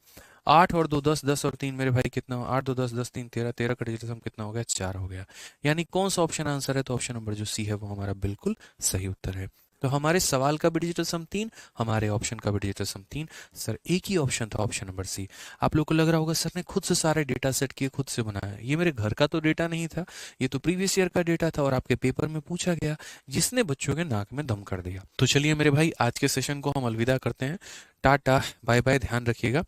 8 और 2 10, 10 और 3 मेरे भाई कितना हो, 8 2 10, 10 3 13, 13 का डिजिटल सम कितना हो गया, 4 हो गया। यानी कौन सा ऑप्शन आंसर है, तो ऑप्शन नंबर जो सी है वो हमारा बिल्कुल सही उत्तर है। तो हमारे सवाल का भी डिजिटल सम 3, हमारे ऑप्शन का भी डिजिटल सम 3। सर एक ही ऑप्शन था, ऑप्शन नंबर सी। आप लोग को लग रहा होगा सर ने खुद से सारे डेटा सेट किए, खुद से बनाया। ये मेरे घर का तो डेटा नहीं था, ये तो प्रीवियस ईयर का डेटा था और आपके पेपर में पूछा गया, जिसने बच्चों के नाक में दम कर दिया। तो चलिए मेरे भाई आज के सेशन को हम अलविदा करते हैं। टाटा बाय बाय, ध्यान रखिएगा।